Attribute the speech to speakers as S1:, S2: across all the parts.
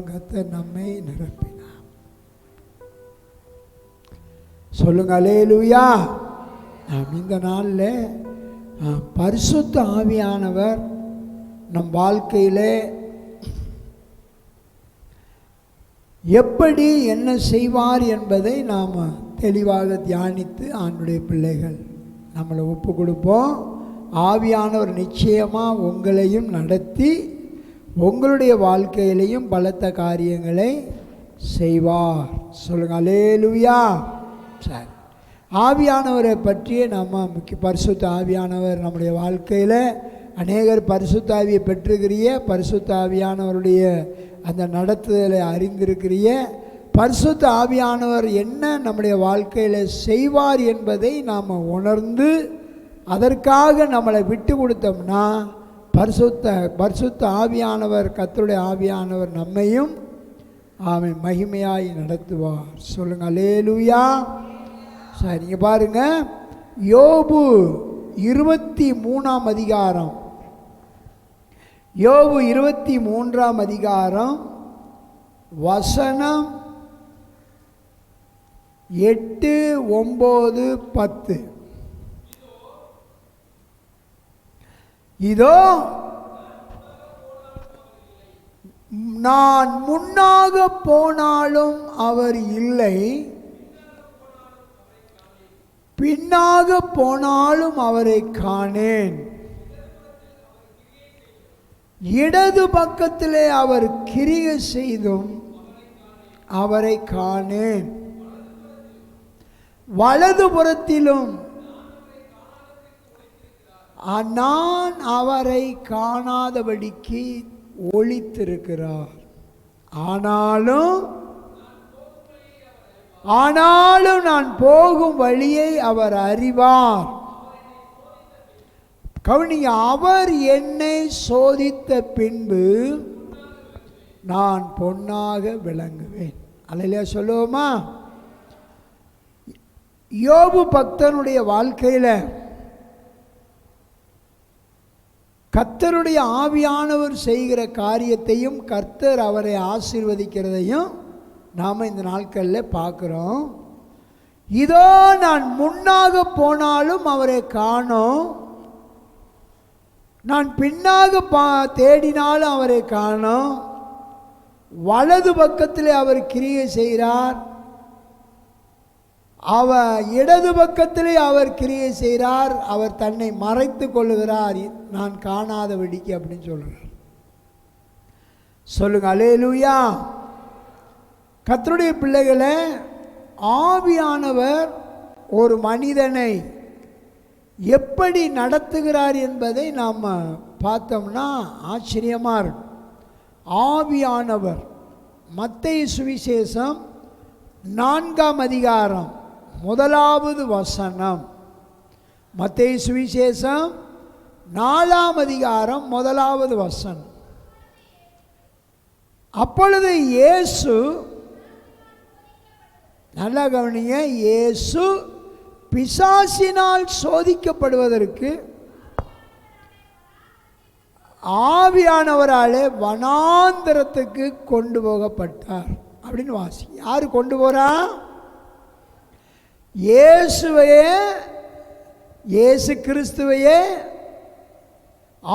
S1: கர்த்தர் நம்மை நிரப்பினார். சொல்லுங்க அல்லேலூயா. நாம் இந்த நாளில் பரிசுத்த ஆவியானவர் நம் வாழ்க்கையிலே எப்படி என்ன செய்வார் என்பதை நாம் தெளிவாக தியானித்து ஆண்டுடைய பிள்ளைகள் நம்மளை ஒப்பு கொடுப்போம். ஆவியானவர் நிச்சயமாக உங்களையும் நடத்தி உங்களுடைய வாழ்க்கையிலையும் பலத்த காரியங்களை செய்வார். சொல்லுங்கள் அல்லேலூயா. சரி, ஆவியானவரை பற்றிய நம்ம பரிசுத்த ஆவியானவர் நம்முடைய வாழ்க்கையில் அநேகர் பரிசுத்த ஆவியை பெற்றிருக்கிறிய, பரிசுத்த ஆவியானவருடைய அந்த நடத்துதலை அறிந்திருக்கிறிய, பரிசுத்த ஆவியானவர் என்ன நம்முடைய வாழ்க்கையில் செய்வார் என்பதை நாம் உணர்ந்து அதற்காக நம்மளை விட்டு கொடுத்தோம்னா பரிசுத்த ஆவியானவர், கர்த்தருடைய ஆவியானவர் நம்மையும் ஆமென் மகிமையாய் நடத்துவார். சொல்லுங்கள் அல்லேலூயா. சரி, நீங்கள் பாருங்கள், யோபு 23ஆம் அதிகாரம், யோபு 23ஆம் அதிகாரம் வசனம் 8, 9, 10. இதோ நான் முன்னாக போனாலும் அவர் இல்லை, பின்னாக போனாலும் அவரை காணேன். இடது பக்கத்திலே அவர் கிரியை செய்தும் அவரை காணேன், வலது புறத்திலும் நான் அவரை காணாதபடிக்கு ஒளித்திருக்கிறார். ஆனாலும் நான் போகும் வழியை அவர் அறிவார். கவனிங்க, அவர் என்னை சோதித்த பின்பு நான் பொன்னாக விளங்குவேன். அல்லேலூயா சொல்லுவோமா? யோபு பக்தனுடைய வாழ்க்கையில் கர்த்தருடைய ஆவியானவர் செய்கிற காரியத்தையும் கர்த்தர் அவரை ஆசீர்வதிக்கிறதையும் நாம் இந்த நாட்களில் பார்க்குறோம். இதோ நான் முன்னாக போனாலும் அவரை காணோம், நான் பின்னாக தேடினாலும் அவரை காணோம், வலது பக்கத்திலே அவர் கிரியை செய்கிறார், இடது பக்கத்திலே அவர் கிரியை செய்கிறார், அவர் தன்னை மறைத்து கொள்ளுகிறார், நான் காணாதபடிக்கு அப்படின்னு சொல்கிறார். சொல்லுங்க அல்லேலூயா. கர்த்தருடைய பிள்ளைகளை, ஆவியானவர் ஒரு மனிதனை எப்படி நடத்துகிறார் என்பதை நாம் பார்த்தோம்னா ஆச்சரியமாக இருக்கும். ஆவியானவர் மத்தேயு சுவிசேஷம் 4ஆம் அதிகாரம் 1வது வசனம், மத்தேயு சுவிசேஷம் 4ஆம் அதிகாரம் 1வது வசனம். அப்பொழுது இயேசு, நல்லா கவனிங்க, இயேசு பிசாசினால் சோதிக்கப்படுவதற்கு ஆவியானவராலே வனாந்தரத்துக்கு கொண்டு போகப்பட்டார் அப்படின்னு வாசி. யார் கொண்டு போறா? இயேசு கிறிஸ்துவையே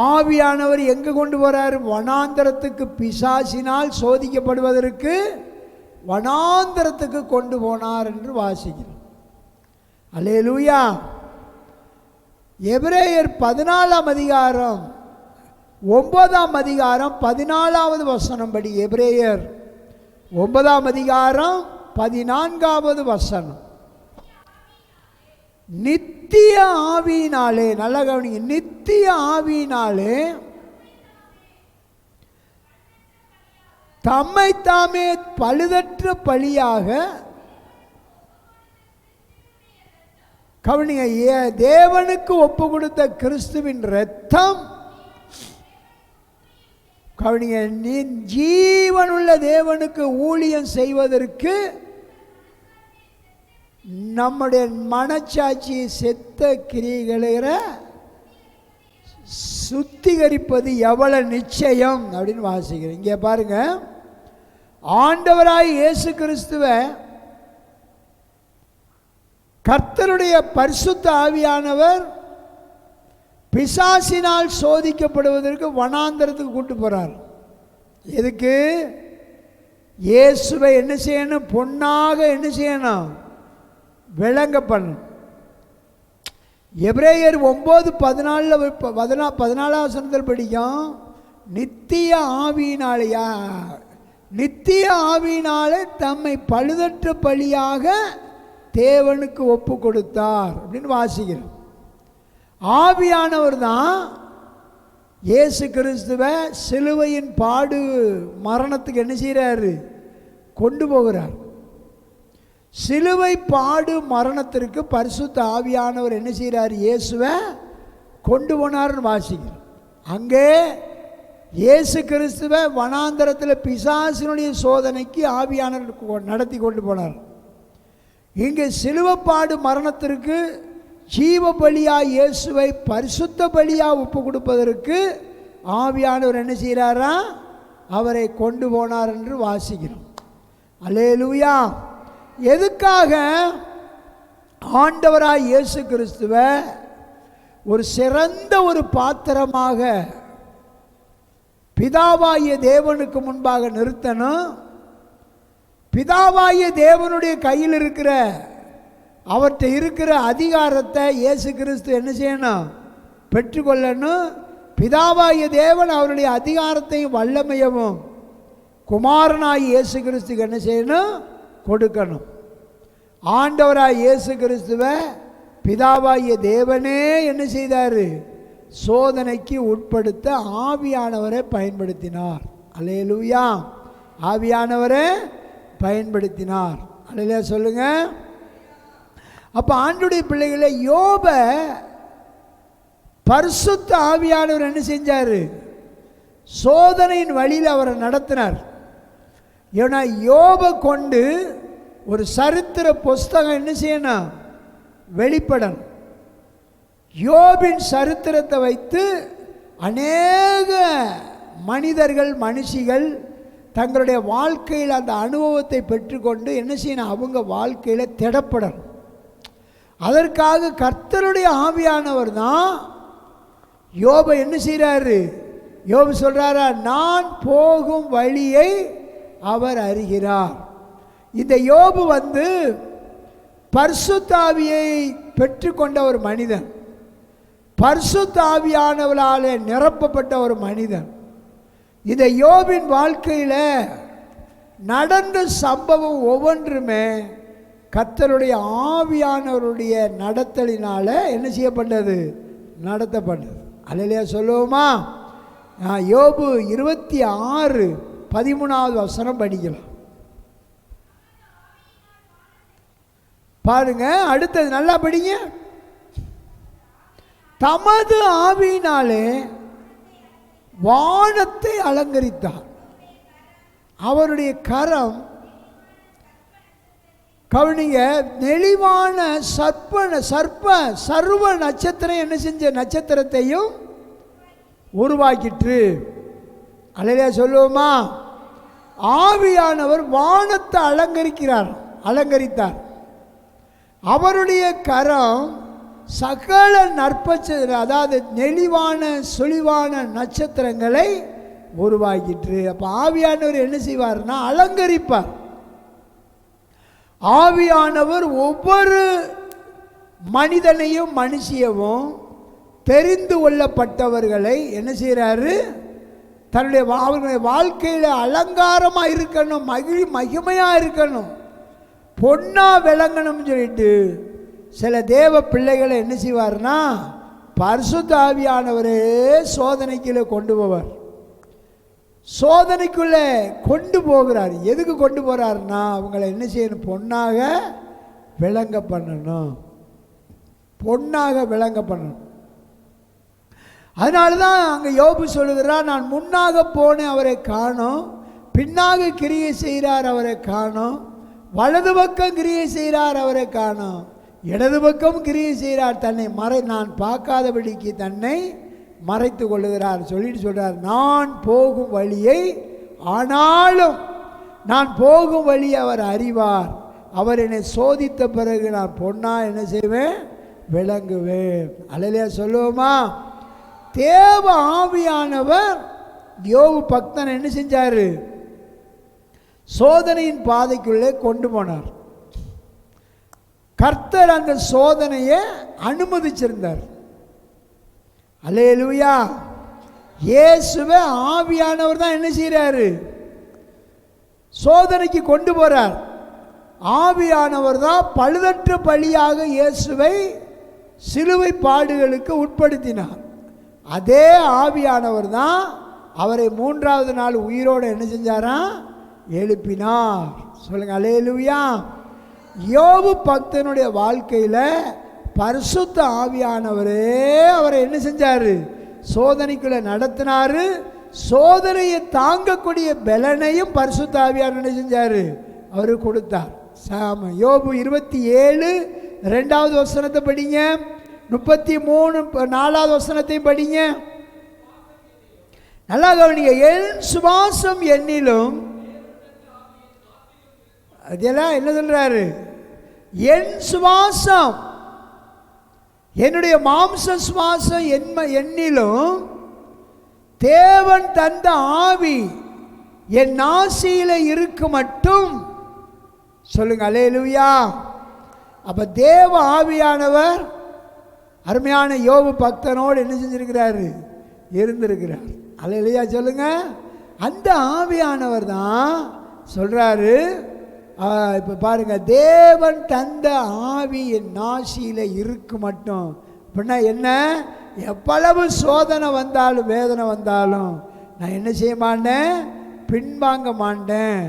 S1: ஆவியானவர் எங்கே கொண்டு போறார்? வனாந்தரத்துக்கு. பிசாசினால் சோதிக்கப்படுவதற்கு வனாந்தரத்துக்கு கொண்டு போனார் என்று வாசிக்கிறோம். அல்லேலூயா. எபிரேயர் 14ஆம் அதிகாரம் 9ஆம் அதிகாரம் 14வது வசனம் படி, எபிரேயர் 9ஆம் அதிகாரம் 14வது வசனம், நித்திய ஆவியினாலே, நல்ல கவனிங்க, நித்திய ஆவியினாலே தம்மை தாமே பழுதற்ற பலியாக, கவனிங்க, தேவனுக்கு ஒப்பு கொடுத்த கிறிஸ்துவின் இரத்தம், கவனிங்க, நீ ஜீவனுள்ள தேவனுக்கு ஊழியம் செய்வதற்கு நம்முடைய மனச்சாட்சியை செத்த கிரியைகளை சுத்திகரிப்பது எவ்வளவு நிச்சயம் அப்படின்னு வாசிக்கிறேன். இங்கே பாருங்க, ஆண்டவராய் இயேசு கிறிஸ்துவை கர்த்தருடைய பரிசுத்த ஆவியானவர் பிசாசினால் சோதிக்கப்படுவதற்கு வனாந்தரத்துக்கு கூட்டு போறார். எதுக்கு? இயேசுவை என்ன செய்யணும்? பொன்னாக என்ன செய்யணும்? விளங்க பண்ணணும். எபிரேயர் 9:14 படிக்கும், நித்திய ஆவியினாலேயா, நித்திய ஆவியினாலே தம்மை பழுதற்ற பலியாக தேவனுக்கு ஒப்பு கொடுத்தார் அப்படின்னு வாசிக்கிறோம். ஆவியானவர் தான் இயேசு கிறிஸ்துவை சிலுவையின் பாடு மரணத்துக்கு என்ன செய்கிறாரு? கொண்டு போகிறார். சிலுவை பாடு மரணத்திற்கு பரிசுத்த ஆவியானவர் என்ன செய்கிறார்? இயேசுவை கொண்டு போனார்னு வாசிக்கிறோம். அங்கே இயேசு கிறிஸ்துவை வனாந்தரத்தில் பிசாசினுடைய சோதனைக்கு ஆவியானவர் நடத்தி கொண்டு போனார். இங்கே சிலுவைப்பாடு மரணத்திற்கு ஜீவ பலியா இயேசுவை பரிசுத்த பலியா ஒப்பு கொடுப்பதற்கு ஆவியானவர் என்ன செய்கிறாரா? அவரை கொண்டு போனார் என்று வாசிக்கிறோம். அல்லேலூயா. எதுக்காக ஆண்டவராய் இயேசு கிறிஸ்துவை ஒரு சிறந்த ஒரு பாத்திரமாக பிதாவாகிய தேவனுக்கு முன்பாக நிறுத்தணும்? பிதாவாகிய தேவனுடைய கையில் இருக்கிற அவர்கிட்ட இருக்கிற அதிகாரத்தை இயேசு கிறிஸ்து என்ன செய்யணும்? பெற்றுக்கொள்ளணும். பிதாவாகிய தேவன் அவருடைய அதிகாரத்தையும் வல்லமையவும் குமாரனாய் இயேசு கிறிஸ்துக்கு என்ன செய்யணும்? கொடுக்கணும். ஆண்டவராய் இயேசு கிறிஸ்துவை பிதாவாகிய தேவனே என்ன செய்தார்? சோதனைக்கு உட்படுத்த ஆவியானவரை பயன்படுத்தினார். அல்லேலூயா. ஆவியானவரை பயன்படுத்தினார். அல்லேலூயா சொல்லுங்க. அப்போ ஆண்டவருடைய பிள்ளைகளை யோப பரிசுத்த ஆவியானவர் என்ன செஞ்சார்? சோதனையின் வழியில் அவரை நடத்தினார். ஏன்னா யோப கொண்டு ஒரு சரித்திர புஸ்தகம் என்ன செய்யணும்? வெளிப்படணும். யோபின் சரித்திரத்தை வைத்து அநேக மனிதர்கள் மனுஷிகள் தங்களுடைய வாழ்க்கையில் அந்த அனுபவத்தை பெற்றுக்கொண்டு என்ன செய்யணும்? அவங்க வாழ்க்கையில் திடப்படணும். அதற்காக கர்த்தருடைய ஆவியானவர் தான் யோபை என்ன செய்கிறாரு? யோபு சொல்றாரா, நான் போகும் வழியை அவர் அறிகிறார். இந்த யோபு பரிசுத்த ஆவியை பெற்றுக்கொண்ட ஒரு மனிதன், பரிசுத்த ஆவியானவரால் நிரப்பப்பட்ட ஒரு மனிதன். இந்த யோபின் வாழ்க்கையில் நடந்த சம்பவம் ஒவ்வொன்றுமே கர்த்தருடைய ஆவியானவருடைய நடத்தலினால என்ன செய்யப்பட்டது? நடத்தப்பட்டது. அல்லேலூயா சொல்லுவோமா? யோபு 26:13 படிக்கலாம். பாருங்க, அடுத்தது நல்லா படிங்க. தமது ஆவியினாலே வானத்தை அலங்கரித்தார். அவருடைய கரம், கவனிங்க, நெளிவான சர்வ நட்சத்திரம் என்ன செஞ்ச? நட்சத்திரத்தையும் உருவாக்கிற்று. அல்லேலூயா சொல்லுவோமா? ஆவியானவர் வானத்தை அலங்கரித்தார். அவருடைய கரம் சகல அதாவது நெளிவான சுழிவான நட்சத்திரங்களை உருவாக்கிற்று. அப்போ ஆவியானவர் என்ன செய்வார்னா அலங்கரிப்பார். ஆவியானவர் ஒவ்வொரு மனிதனையும் மனுஷியவும் தெரிந்து கொள்ளப்பட்டவர்களை என்ன செய்கிறாரு? தன்னுடைய அவர்களுடைய வாழ்க்கையில் அலங்காரமாக இருக்கணும், மகிமையாக இருக்கணும், பொன்னா விளங்கணும்னு சொல்லிட்டு சில தேவ பிள்ளைகளை என்ன செய்வார்னா பரிசுத்த ஆவியானவரே சோதனைக்குள்ளே கொண்டு போவார். சோதனைக்குள்ளே கொண்டு போகிறார். எதுக்கு கொண்டு போகிறாருன்னா அவங்கள என்ன செய்யணும்? பொன்னாக விளங்க பண்ணணும், பொன்னாக விளங்க பண்ணணும். அதனால தான் அங்கே யோபு சொல்லுகிறார், நான் முன்னாக போனேன் அவரை காணோம், பின்னாக கிரியை செய்கிறார் அவரை காணோம், வலது பக்கம் கிரியை செய்கிறார் அவரை காணோம், இடது பக்கம் கிரியை செய்கிறார், தன்னை நான் பார்க்காதபடிக்கு தன்னை மறைத்து கொள்ளுகிறார் சொல்லிட்டு சொல்கிறார், நான் போகும் வழியை ஆனாலும் நான் போகும் வழி அவர் அறிவார், அவர் என்னை சோதித்த பிறகு நான் பொன்னா என்ன செய்வேன், விளங்குவேன். அல்லேலூயா சொல்லுவோமா? தேவ ஆவியானவர் யோபு பக்தன் என்ன செஞ்சாரு, சோதனையின் பாதைக்குள்ளே கொண்டு போனார். கர்த்தர் அந்த சோதனையை அனுமதிச்சிருந்தார். அல்லேலூயா. இயேசுவே ஆவியானவர் தான் என்ன செய்கிறாரு, சோதனைக்கு கொண்டு போறார். ஆவியானவர் தான் பழுதற்ற பலியாக இயேசுவை சிலுவை பாடுகளுக்கு உட்படுத்தினார். அதே ஆவியானவர் தான் அவரை 3வது நாள் உயிரோடு என்ன செஞ்சாராம், எழுப்பினார். சொல்லுங்க அல்லேலூயா. யோபு பக்தனுடைய வாழ்க்கையில் பரிசுத்த ஆவியானவரே அவரை என்ன செஞ்சாரு, சோதனைக்குள்ள நடத்தினாரு. சோதனையை தாங்கக்கூடிய பலனையும் பரிசுத்த ஆவியானவர் என்ன செஞ்சாரு, அவரு கொடுத்தார். யோபு 27:2 வசனத்தை படிங்க, 33:4 வசனத்தையும் படிங்க. நல்லா கவனிங்க. என் சுவாசம் என்னிலும், அதெல்லாம் என்ன சொல்றாரு, என் சுவாசம், என்னுடைய மாம்ச சுவாசம் என்னிலும் தேவன் தந்த ஆவி என் நாசியில இருக்கு மட்டும். சொல்லுங்க அல்லேலூயா. அப்ப தேவ ஆவியானவர் அருமையான யோபு பக்தனோடு என்ன செஞ்சிருக்கிறாரு, இருந்திருக்கிறார். அல்லேலூயா சொல்லுங்க. அந்த ஆவியானவர் தான் சொல்றாரு, இப்போ பாருங்க, தேவன் தந்த ஆவி என் நாசியில இருக்கு மட்டும். அப்படின்னா என்ன, எவ்வளவு சோதனை வந்தாலும் வேதனை வந்தாலும் நான் என்ன செய்ய மாட்டேன், பின்வாங்க மாட்டேன்.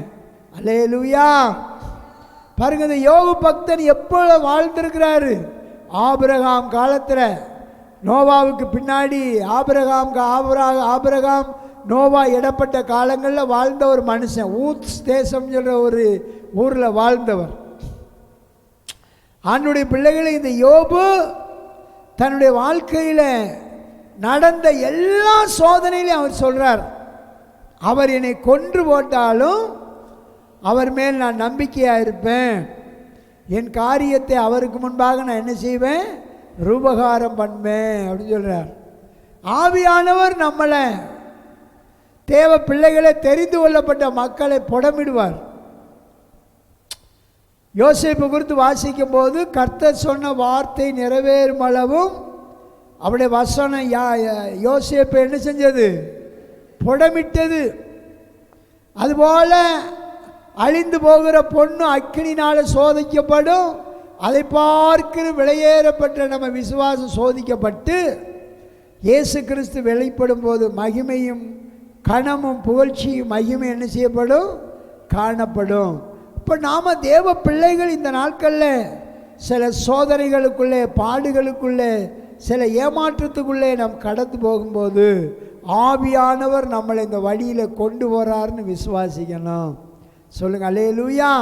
S1: அல்லேலூயா. பாருங்க, இந்த யோபு பக்தன் எப்போ வாழ்ந்திருக்கிறாரு, ஆபிரகாம் காலத்தில், நோவாவுக்கு பின்னாடி ஆபிரகாம் நோவா இடப்பட்ட காலங்களில் வாழ்ந்த ஒரு மனுஷன். ஊத்ஸ் தேசம் சொல்கிற ஒரு ஊரில் வாழ்ந்தவர். ஆண்டுடைய பிள்ளைகளை இந்த யோபு தன்னுடைய வாழ்க்கையில் நடந்த எல்லா சோதனையிலையும் அவர் சொல்கிறார், அவர் என்னை கொன்று போட்டாலும் அவர் மேல் நான் நம்பிக்கையாக இருப்பேன், என் காரியத்தை அவருக்கு முன்பாக நான் என்ன செய்வேன், ரூபகாரம் பண்ணுவேன் அப்படின்னு சொல்கிறார். ஆவியானவர் நம்மளை, தேவ பிள்ளைகளை, தெரிந்து கொள்ளப்பட்ட மக்களை புடமிடுவார். யோசேப்பு குறித்து வாசிக்கும் போது கர்த்தர் சொன்ன வார்த்தை நிறைவேறும் அளவும் அவருடைய வசனம் யோசேப்பு என்ன செஞ்சது, புடமிட்டது. அதுபோல அழிந்து போகிற பொண்ணு அக்கினினால சோதிக்கப்படும், அதை பார்க்கிற விலையேறப்பட்ட நம்ம விசுவாசம் சோதிக்கப்பட்டு இயேசு கிறிஸ்து வெளிப்படும் போது மகிமையும் கனமும் புகழ்ச்சியும் மகிமை என்ன செய்யப்படும், காணப்படும். இப்போ நாம் தேவ பிள்ளைகள் இந்த நாட்களில் சில சோதனைகளுக்குள்ளே, பாடுகளுக்குள்ளே, சில ஏமாற்றத்துக்குள்ளே நாம் கடந்து போகும்போது ஆவியானவர் நம்மளை இந்த வழியில் கொண்டு போகிறாருன்னு விசுவாசிக்கணும். சொல்லுங்க அல்லேலூயா.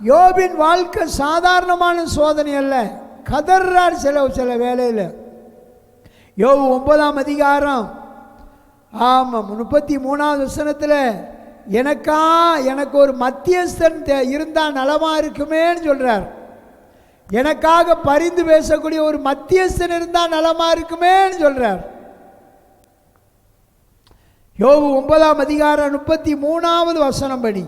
S1: யோபின் வாழ்க்கை சாதாரணமான சோதனை அல்ல, கதறார் சில வேளையில். யோபு 9ஆம் அதிகாரம் 33வது வசனத்தில், எனக்கு ஒரு மத்தியஸ்தன் இருந்தால் நலமா இருக்குமேன்னு சொல்றார். எனக்காக பரிந்து பேசக்கூடிய ஒரு மத்தியஸ்தன் இருந்தால் நலமா இருக்குமேன்னு சொல்றார். யோபு 9ஆம் அதிகாரம் 33வது வசனம் படி.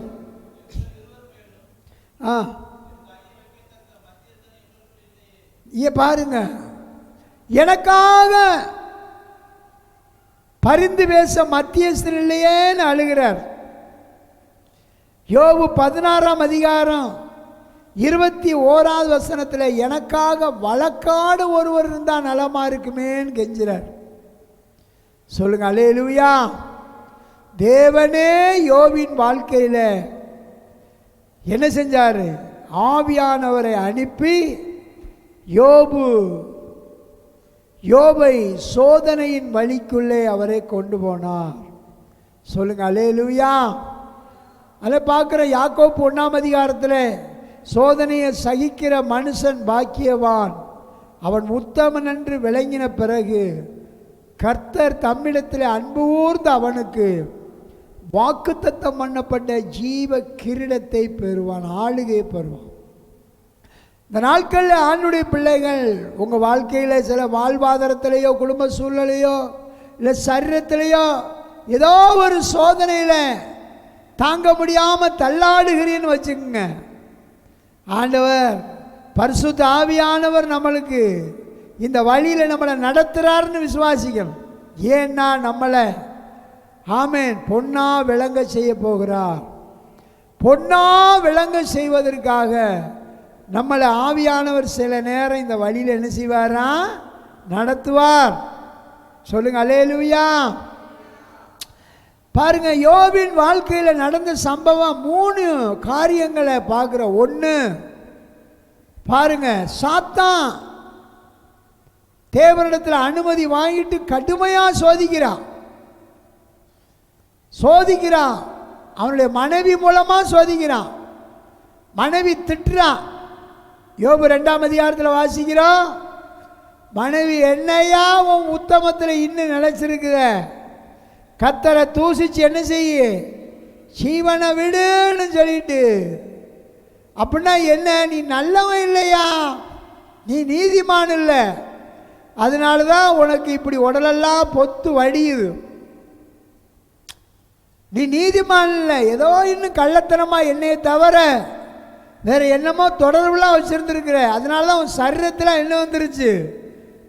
S1: பாருங்க, எனக்காக பரிந்து பேச மத்தியஸ்தர் இல்லையேன்னு அழுகிறார். யோபு 16ஆம் அதிகாரம் 21வது வசனத்தில், எனக்காக வழக்காடு ஒருவர் இருந்தால் நலமா இருக்குமேன்னு கெஞ்சுறார். சொல்லுங்க அல்லேலூயா. தேவனே யோபின் வாழ்க்கையில் என்ன செஞ்சாரு, ஆவியானவரை அனுப்பி யோபை சோதனையின் வழிக்குள்ளே அவரை கொண்டு போனார். சொல்லுங்க அல்லேலூயா. அதில் பார்க்குற யாக்கோப்பு 1ஆம் அதிகாரத்தில் சோதனையை சகிக்கிற மனுஷன் பாக்கியவான், அவன் உத்தமன் என்று விளங்கின பிறகு கர்த்தர் தம்மிடத்தில் அன்பு கூர்ந்து அவனுக்கு வாக்குத்தத்தம் பண்ணப்பட்ட ஜீவ கிரீடத்தை பெறுவான், ஆளுகையை பெறுவான். இந்த நாட்களில் ஆண்டுடைய பிள்ளைகள் உங்கள் வாழ்க்கையில் சில வாழ்வாதாரத்திலேயோ குடும்ப சூழ்நிலையோ இல்லை சரீரத்திலேயோ ஏதோ ஒரு சோதனையில் தாங்க முடியாமல் தள்ளாடுகிறீன்னு வச்சுக்கோங்க. ஆண்டவர் பரிசுத்த ஆவியானவர் நம்மளுக்கு இந்த வழியில் நம்மளை நடத்துகிறார்னு விசுவாசிக்கணும். ஏன்னா நம்மளை ஆமென் பொன்னா விளங்க செய்ய போகிறார். பொன்னா விளங்க செய்வதற்காக நம்மளை ஆவியானவர் சில நேரம் இந்த வழியில் என்ன செய்வாரா? நடத்துவார். சொல்லுங்க அல்லேலூயா. பாருங்க, யோபின் வாழ்க்கையில் நடந்த சம்பவம் 3 காரியங்களை பார்க்குற. ஒன்று பாருங்க, சாத்தான் தேவனிடத்தில் அனுமதி வாங்கிட்டு கடுமையாக சோதிக்கிறான். அவனுடைய மனைவி மூலமாக சோதிக்கிறான். மனைவி திட்டுறான். யோபு 2ஆம் அதிகாரத்தில் வாசிக்கிறோம், மனைவி என்னையா உன் உத்தமத்தில் இன்னும் நினைச்சிருக்குற, கர்த்தரை தூசிச்சு என்ன செய்ய, ஜீவனை விடுன்னு சொல்லிட்டு. அப்படின்னா என்ன? நீ நல்லவன் இல்லையா, நீ நீதிமான் இல்லை, அதனால தான் உனக்கு இப்படி உடலெல்லாம் பொத்து வடியுது. நீ நீதிமான் இல்லை, ஏதோ இன்னும் கள்ளத்தனமாக என்னையை தவிர வேறு என்னமோ தொடர்புலாம் வச்சுருந்துருக்குற, அதனால தான் உன் சரீரத்தில் என்ன வந்துருச்சு,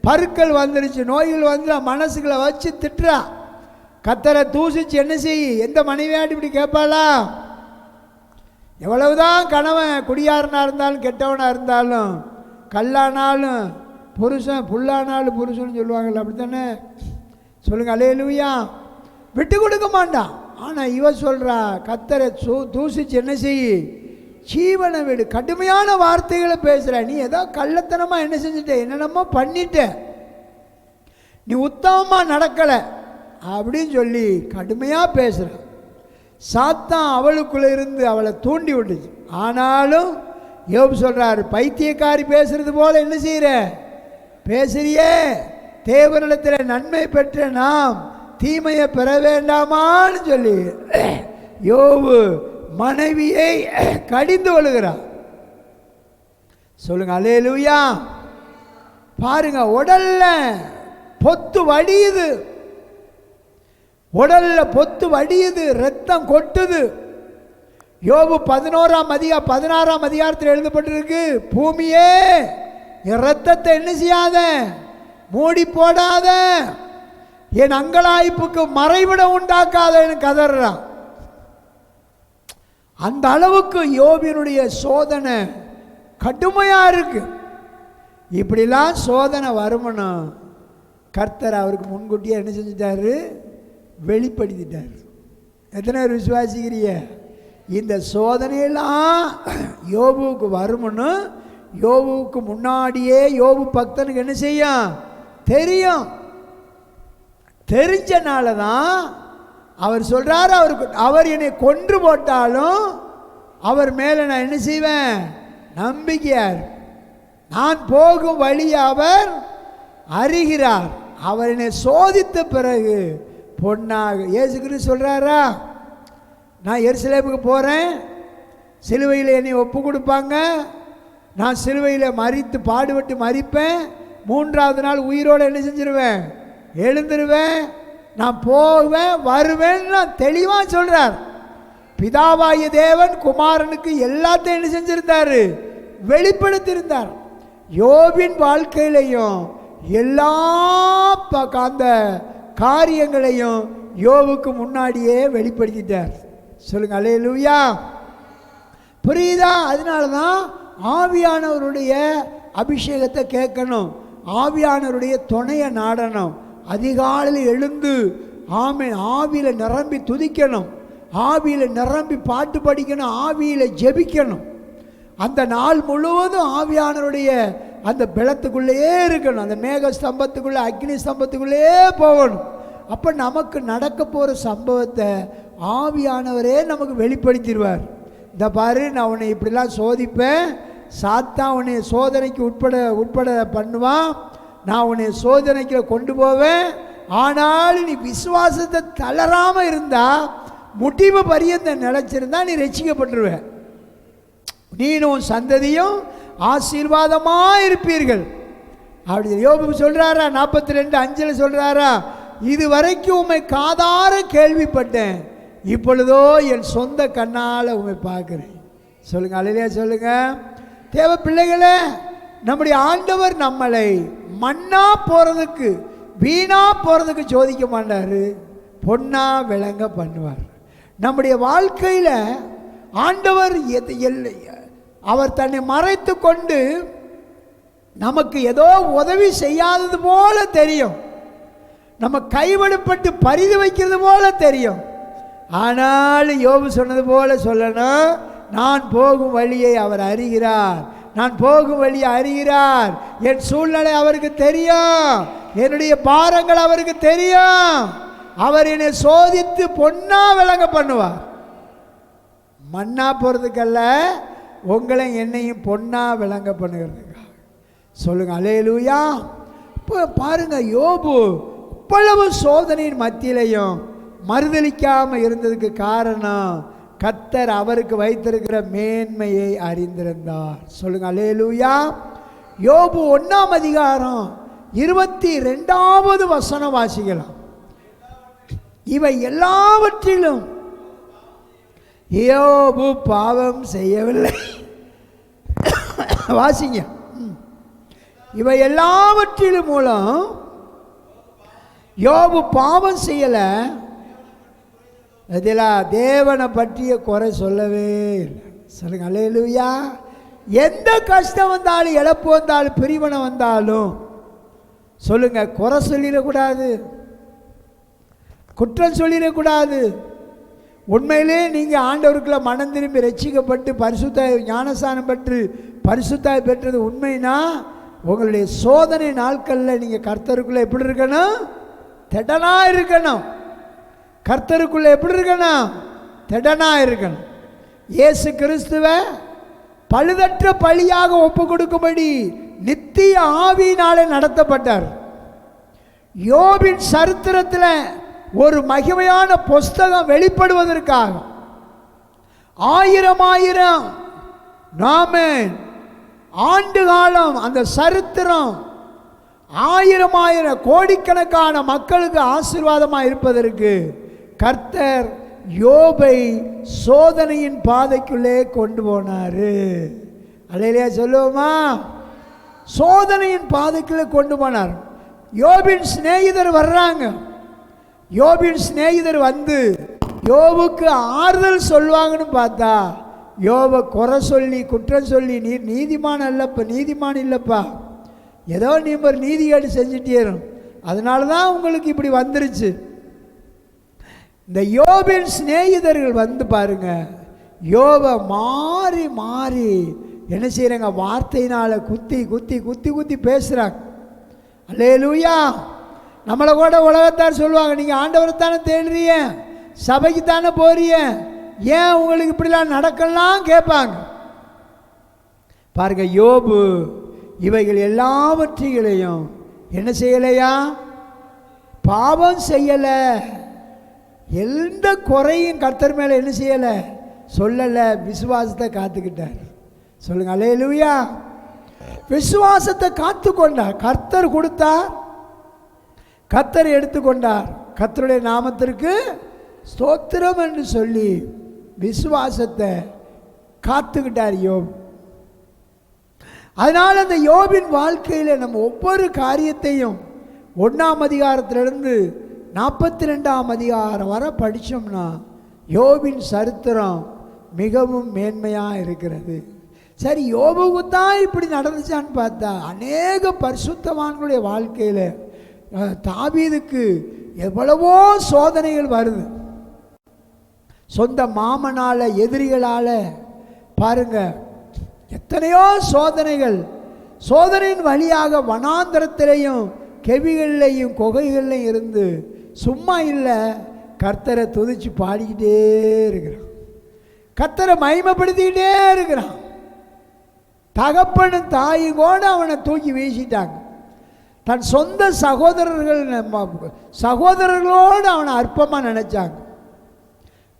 S1: பருக்கள் வந்துருச்சு, நோய்கள் வந்து மனசுகளை வச்சு திட்டுறா. கர்த்தரை தூசிச்சு என்ன செய்ய? எந்த மனைவியாட்டி இப்படி கேட்பாளா? எவ்வளவுதான் கணவன் குடியாரனாக இருந்தாலும் கெட்டவனாக இருந்தாலும் கல்லானாலும் புருஷன், புல்லானாலும் புருஷன் சொல்லுவாங்கள்ல, அப்படி தானே? சொல்லுங்க அல்லேலூயா. விட்டு கொடுக்க மாட்டான். ஆனால் இவ சொல்கிறா, கர்த்தரை தூசிச்சு என்ன செய்ய, ஜீவனை விடு. கடுமையான வார்த்தைகளை பேசுகிற. நீ ஏதோ கள்ளத்தனமாக என்ன செஞ்சுட்ட, என்னென்னமோ பண்ணிட்ட, நீ உத்தமமாக நடக்கலை அப்படின்னு சொல்லி கடுமையாக பேசுகிற. சாத்தான் அவளுக்குள்ளே இருந்து அவளை தூண்டி விட்டுச்சு. ஆனாலும் யோபு சொல்கிறார், பைத்தியக்காரி பேசுறது போல என்ன செய்கிற, பேசுறியே, தேவனிடத்தில் நன்மை பெற்ற நாம் தீமையை பெற வேண்டாமான்னு சொல்லி யோபு மனைவியை கடிந்து கொள்கிறார். சொல்லுங்க அல்லேலூயா. பாருங்க, உடல்ல பொத்து வடியுது, உடல்ல பொத்து வடியுது, ரத்தம் கொட்டுது. யோபு 16ஆம் அதிகாரத்தில் எழுதப்பட்டிருக்கு, பூமியே என் ரத்தத்தை என்ன செய்யாத, மூடி போடாத, என் அங்கலாய்ப்புக்கு மறைவிடம் உண்டாக்காதன்னு கதறான். அந்த அளவுக்கு யோபினுடைய சோதனை கடுமையாக இருக்கு. இப்படிலாம் சோதனை வருமனா கர்த்தர் அவருக்கு முன்கூட்டியே என்ன செஞ்சிட்டாரு, வெளிப்படுத்திட்டார். எத்தனை பேர் விசுவாசிக்கிறீங்க? இந்த சோதனையெல்லாம் யோபுவுக்கு வரும்னு யோபுவுக்கு முன்னாடியே யோபு பக்தனுக்கு என்ன செய்யும், தெரியும். தெரிஞ்சனால தான் அவர் சொல்றார், அவர் என்னை கொன்று போட்டாலும் அவர் மேலே நான் என்ன செய்வேன், நம்பிக்கையார். நான் போகும் வழி அவர் அறிகிறார். அவர் என்னை சோதித்த பிறகு பொன்னாக, இயேசு கிறிஸ்து சொல்றாரா, நான் எருசலேமுக்கு போகிறேன், சிலுவையில் என்னை ஒப்பு கொடுப்பாங்க, நான் சிலுவையில் மரித்து பாடுபட்டு மரிப்பேன், 3ஆவது நாள் உயிரோடு என்ன செஞ்சிருவேன், எழுந்துருவேன், நான் போவேன் வருவேன்னு தெளிவாக சொல்கிறார். பிதாவாகிய தேவன் குமாரனுக்கு எல்லாத்தையும் என்ன செஞ்சிருந்தார், வெளிப்படுத்தியிருந்தார். யோபின் வாழ்க்கையிலையும் எல்லா அந்த காரியங்களையும் யோபுக்கு முன்னாடியே வெளிப்படுத்திட்டார். சொல்லுங்க அல்லேலூயா. புரியுதா? அதனால தான் ஆவியானவருடைய அபிஷேகத்தை கேட்கணும், ஆவியானவருடைய துணையை நாடணும், அதிகாலையில் எழுந்து ஆவியில் நிரம்பி துதிக்கணும், ஆவியில் நிரம்பி பாட்டு படிக்கணும், ஆவியில் ஜெபிக்கணும். அந்த நாள் முழுவதும் ஆவியானவருடைய அந்த பலத்துக்குள்ளேயே இருக்கணும். அந்த மேக ஸ்தம்பத்துக்குள்ளே, அக்னி ஸ்தம்பத்துக்குள்ளேயே போகணும். அப்போ நமக்கு நடக்க போகிற சம்பவத்தை ஆவியானவரே நமக்கு வெளிப்படுத்திடுவார். இந்த பாரு, நான் உன்னை இப்படிலாம் சோதிப்பேன், சாத்தான் உன்னை சோதனைக்கு உட்பட பண்ணுவான், நான் உன்னை சோதனைக்கு கொண்டு போவேன், ஆனால் நீ விசுவாசத்தை தளராமல் இருந்தால், முடிவு பரியந்த நிலைச்சிருந்தா நீ ரட்சிக்கப்பட்டுருவேன், நீனும் சந்ததியும் ஆசீர்வாதமாக இருப்பீர்கள். அப்படி யோபு சொல்கிறாரா? 42:5 சொல்கிறாரா? இது வரைக்கும் உம்மை காதார கேள்விப்பட்டேன், இப்பொழுதோ என் சொந்த கண்ணால் உம்மை பார்க்குறேன். சொல்லுங்கள், அல்லேலூயா சொல்லுங்க. தேவ பிள்ளைகளே, நம்முடைய ஆண்டவர் நம்மளை மண்ணா போகிறதுக்கு, வீணா போகிறதுக்கு சோதிக்க மாட்டார், பொண்ணா விளங்க பண்ணுவார். நம்முடைய வாழ்க்கையில் ஆண்டவர் அவர் தன்னை மறைத்து கொண்டு நமக்கு ஏதோ உதவி செய்யாதது போல தெரியும், நம்ம கைவிடப்பட்டு பரிது வைக்கிறது போல தெரியும். ஆனால் யோபு சொன்னது போல சொல்லணும், நான் போகும் வழியை அவர் அறிகிறார், நான் போகும் வழியை அறிகிறார், என் சூழ்நிலை அவருக்கு தெரியும், என்னுடைய பாரங்கள் அவருக்கு தெரியும், அவர் என்னை சோதித்து பொன்னா விளங்க பண்ணுவார். மண்ணா போகிறதுக்கல்ல, உங்களை என்னையும் பொன்னா விளங்க பண்ணுகிறதுக்காக. சொல்லுங்க, அல்லேலூயா. இப்போ பாருங்க, யோபு அவ்வளவு சோதனையின் மத்தியிலையும் மறுதலிக்காமல் இருந்ததுக்கு காரணம் கர்த்தர் அவருக்கு வைத்திருக்கிற மேன்மையை அறிந்திருந்தார். சொல்லுங்க, அல்லேலூயா. யோபு 1:22 வாசிக்கலாம். இவை எல்லாவற்றிலும் யோபு பாவம் செய்யவில்லை. வாசிங்க. இவை எல்லாவற்றிலும் மூலம் யோபு பாவம் செய்யலை, அதில் தேவனை பற்றிய குறை சொல்லவே இல்லை. சொல்லுங்க, அல்லேலூயா. எந்த கஷ்டம் வந்தாலும், இழப்பு வந்தாலும், பிரிவினை வந்தாலும் சொல்லுங்க, குறை சொல்லிடக்கூடாது, குற்றம் சொல்லிடக்கூடாது. உண்மையிலே நீங்கள் ஆண்டவருக்குள்ள மனம் திரும்பி ரட்சிக்கப்பட்டு பரிசுத்த ஞானஸ்தானம் பெற்று பரிசுத்தாய் பெற்றது உண்மைனா, உங்களுடைய சோதனை நாட்களில் நீங்கள் கர்த்தருக்குள்ளே எப்படி இருக்கணும்? திடனாக இருக்கணும். கர்த்தருக்குள்ளே எப்படி இருக்கணும்? திடனாக இருக்கணும். இயேசு கிறிஸ்துவை பழுதற்ற பலியாக ஒப்பு கொடுக்கும்படி நித்திய ஆவியினாலே நடத்தப்பட்டார். யோபின் சரித்திரத்தில் ஒரு மகிமையான புஸ்தகம் வெளிப்படுவதற்காக 1000 ஆண்டு காலம் அந்த சரித்திரம் 1000 கோடிக்கணக்கான மக்களுக்கு ஆசீர்வாதமாக இருப்பதற்கு கர்த்தர் யோபை சோதனையின் பாதைக்குள்ளே கொண்டு போனார். அல்லேலூயா சொல்லுவோமா? சோதனையின் பாதைக்குள்ளே கொண்டு போனார். யோபின் சிநேகிதர் வர்றாங்க. யோபின் சிநேகிதர் வந்து யோபுக்கு ஆறுதல் சொல்லுவாங்கன்னு பார்த்தா, யோபை குறை சொல்லி குற்றம் சொல்லி, நீர் நீதிமான் அல்லப்பா, நீதிமான் இல்லைப்பா, ஏதோ நீ ஒரு நீதிகேடு செஞ்சுட்டேரும், அதனால தான் உங்களுக்கு இப்படி வந்துருச்சு. இந்த யோபின் சிநேகிதர்கள் வந்து பாருங்க, யோபை மாறி மாறி என்ன செய்கிறாங்க? வார்த்தையினால் குத்தி குத்தி குத்தி குத்தி பேசுகிறாங்க. அல்லேலூயா. நம்மளை கூட உலகத்தார் சொல்லுவாங்க, நீங்கள் ஆண்டவரை தானே தேடுறிய, சபைக்கு தானே போறிய, ஏன் உங்களுக்கு இப்படிலாம் நடக்கலாம் கேட்பாங்க. பாருங்க, யோபு இவைகள் எல்லாவற்றையும் என்ன செய்யலையா? பாவம் செய்யலை, எந்த குறையும் கர்த்தர் மேலே என்ன செய்யலை? சொல்லலை, விசுவாசத்தை காத்துக்கிட்டார். சொல்லுங்க, அல்லேலூயா. விசுவாசத்தை காத்து கொண்டார். கர்த்தர் கொடுத்தார், கர்த்தர் எடுத்துக்கொண்டார். கர்த்தருடைய நாமத்திற்கு ஸ்தோத்திரம் என்று சொல்லி விசுவாசத்தை காத்துக்கிட்டார் யோபு. அதனால் அந்த யோபின் வாழ்க்கையில் நம்ம ஒவ்வொரு காரியத்தையும் 1ஆம் அதிகாரத்திலிருந்து 42ஆம் அதிகாரம் வரை படித்தோம்னா யோபின் சரித்திரம் மிகவும் மேன்மையாக இருக்கிறது. சரி, யோபுக்கு தான் இப்படி நடந்துச்சான்னு பார்த்தா, அநேக பரிசுத்தவான்களுடைய வாழ்க்கையில் தாவீதுக்கு எவ்வளவோ சோதனைகள் வருது. சொந்த மாமனால், எதிரிகளால் பாருங்க, எத்தனையோ சோதனைகள். சோதனையின் வழியாக வனாந்தரத்திலையும் கெவிகள்லையும் குகைகள்லையும் இருந்து சும்மா இல்லை, கர்த்தரை துதிச்சு பாடிக்கிட்டே இருக்கிறான், கர்த்தரை மகிமைப்படுத்திக்கிட்டே இருக்கிறான். தகப்பனும் தாயும் கூட அவனை தூக்கி வீசிட்டாங்க. தன் சொந்த சகோதரர்களோடு அவனை அற்பமாக நினைச்சாங்க.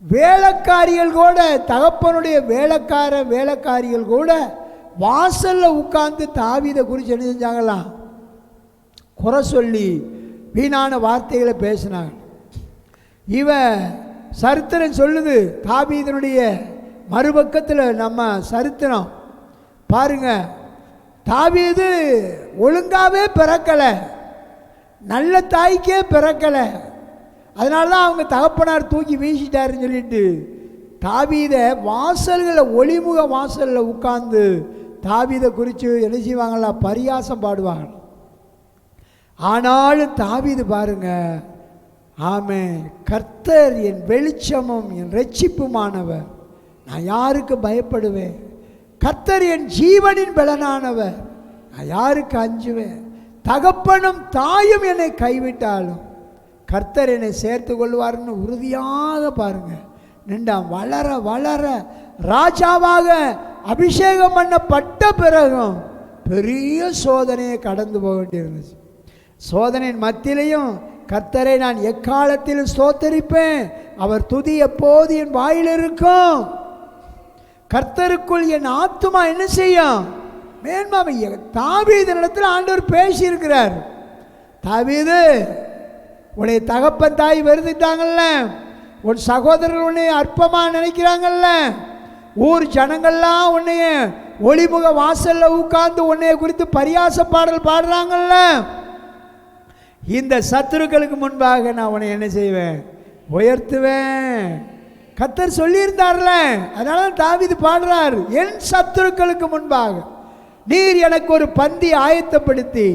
S1: வேலைக்காரிகள் கூட, தகப்பனுடைய வேலைக்காரிகள் கூட வாசல்ல உட்கார்ந்து தாவீதை குறித்து என்ன செஞ்சாங்களாம்? குறை சொல்லி வீணான வார்த்தைகளை பேசினாங்க. இவன் சரித்திரம் சொல்லுது, தாவீதனுடைய மறுபக்கத்தில் நம்ம சரித்திரம் பாருங்க. தாவீது ஒழுங்காவே பிறக்கலை, நல்ல தாய்க்கே பிறக்கலை. அதனால தான் அவங்க தகப்பனார் தூக்கி வீசிட்டாருன்னு சொல்லிட்டு தாவீதை வாசல்களில், ஒளிமுக வாசலில் உட்கார்ந்து தாவீதை குறித்து என்ன செய்வாங்களா? பரியாசம் பாடுவாங்க. ஆனாலும் தாவீது பாருங்க, ஆமென், கர்த்தர் என் வெளிச்சமும் என் இரட்சிப்புமானவர், நான் யாருக்கு பயப்படுவேன்? கர்த்தர் என் ஜீவனின் பலனானவர், நான் யாருக்கு அஞ்சுவேன்? தகப்பனும் தாயும் என்னை கைவிட்டாலும் கர்த்தர் என்னை சேர்த்து கொள்வார்னு உறுதியாக பாருங்க நின்றான். வளர வளர ராஜாவாக அபிஷேகம் பண்ணப்பட்ட பிறகும் பெரிய சோதனையை கடந்து போக வேண்டியிருந்துச்சு. சோதனையின் மத்தியிலையும் கர்த்தரை நான் எக்காலத்தில் ஸ்தோத்தரிப்பேன், அவர் துதி எப்போது என் வாயில் இருக்கும். கர்த்தருக்குள் என் ஆத்துமா என்ன செய்யும்? மேன்மாவை. தாவீதினிடத்தில் ஆண்டவர் பேசியிருக்கிறார். தாவீது, உன்னை தகப்பன் தாய் வெறுத்துட்டாங்கல்ல, உன் சகோதரர்கள் உன்னை அற்பமாக நினைக்கிறாங்கல்ல, ஊர் ஜனங்கள்லாம் உன்னைய ஒளிமுக வாசல்ல உட்கார்ந்து உன்னைய குறித்து பரியாச பாடல் பாடுறாங்கல்ல, இந்த சத்துருக்களுக்கு முன்பாக நான் உன்னை என்ன செய்வேன்? உயர்த்துவேன். கர்த்தர் சொல்லியிருந்தார்ல, அதனால தாவீது பாடுறார், என் சத்துருக்களுக்கு முன்பாக நீர் எனக்கு ஒரு பந்தி ஆயத்தப்படுத்தி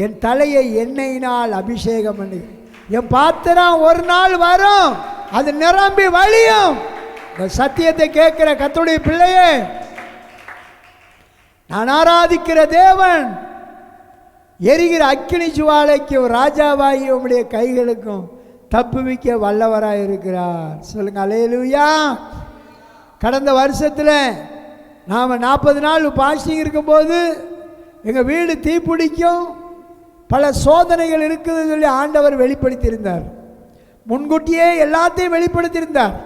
S1: என் தலையை எண்ணெயினால் அபிஷேகம் பண்ணி, என் பாத்திரம் ஒரு நாள் வரும், அது நிரம்பி வழியும். இந்த சத்தியத்தை கேட்கிற கர்த்தருடைய பிள்ளையே, நான் ஆராதிக்கிற தேவன் எரிகிற அக்கினி ஜுவாலைக்கும் ராஜாவாகி உம்முடைய கைகளுக்கும் தப்புவிக்க வல்லவராக இருக்கிறார். சொல்லுங்க அல்லேலூயா. கடந்த வருஷத்தில் நாம் 40 நாள் பாஸ்டிங் இருக்கும்போது எங்கள் வீடு தீப்பிடிக்கும், பல சோதனைகள் இருக்குதுன்னு சொல்லி ஆண்டவர் வெளிப்படுத்தியிருந்தார். முன்கூட்டியே எல்லாத்தையும் வெளிப்படுத்தியிருந்தார்.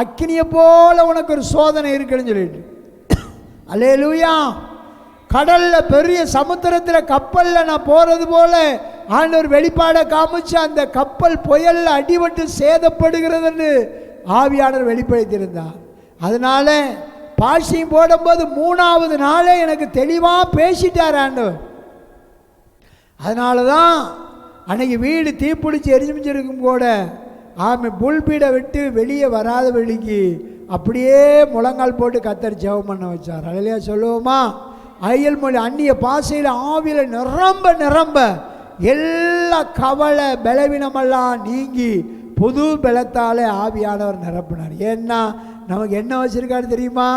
S1: அக்கினியை போல உனக்கு ஒரு சோதனை இருக்குன்னு சொல்லிட்டு. அல்லேலூயா. கடலில் பெரிய சமுத்திரத்தில் கப்பலில் நான் போகிறது போல ஆண்டவர் வெளிப்பாடை காமிச்சு அந்த கப்பல் புயலில் அடிபட்டு சேதப்படுகிறதுன்னு ஆவியானவர் வெளிப்படுத்தியிருந்தார். அதனால பாஷிங் போடும்போது 3வது நாளே எனக்கு தெளிவாக பேசிட்டார் ஆண்டவர். அதனால தான் அன்னைக்கு வீடு தீப்பிடிச்சு எரிஞ்சிருக்கும் கூட புல்பீடை விட்டு வெளியே வராத வெளிக்கு அப்படியே முழங்கால் போட்டு கர்த்தர் ஜெபம் பண்ண வச்சார். அல்லேலூயா சொல்லுவோமா? அயல் மொழி அந்நிய பாசையில் ஆவியில் நிரம்ப நிரம்ப எல்லா கவலை பலவீனமெல்லாம் நீங்கி புது பலத்தாலே ஆவியானவர் நிரப்பினார். ஏன்னா நமக்கு என்ன வச்சிருக்காரு தெரியுமா?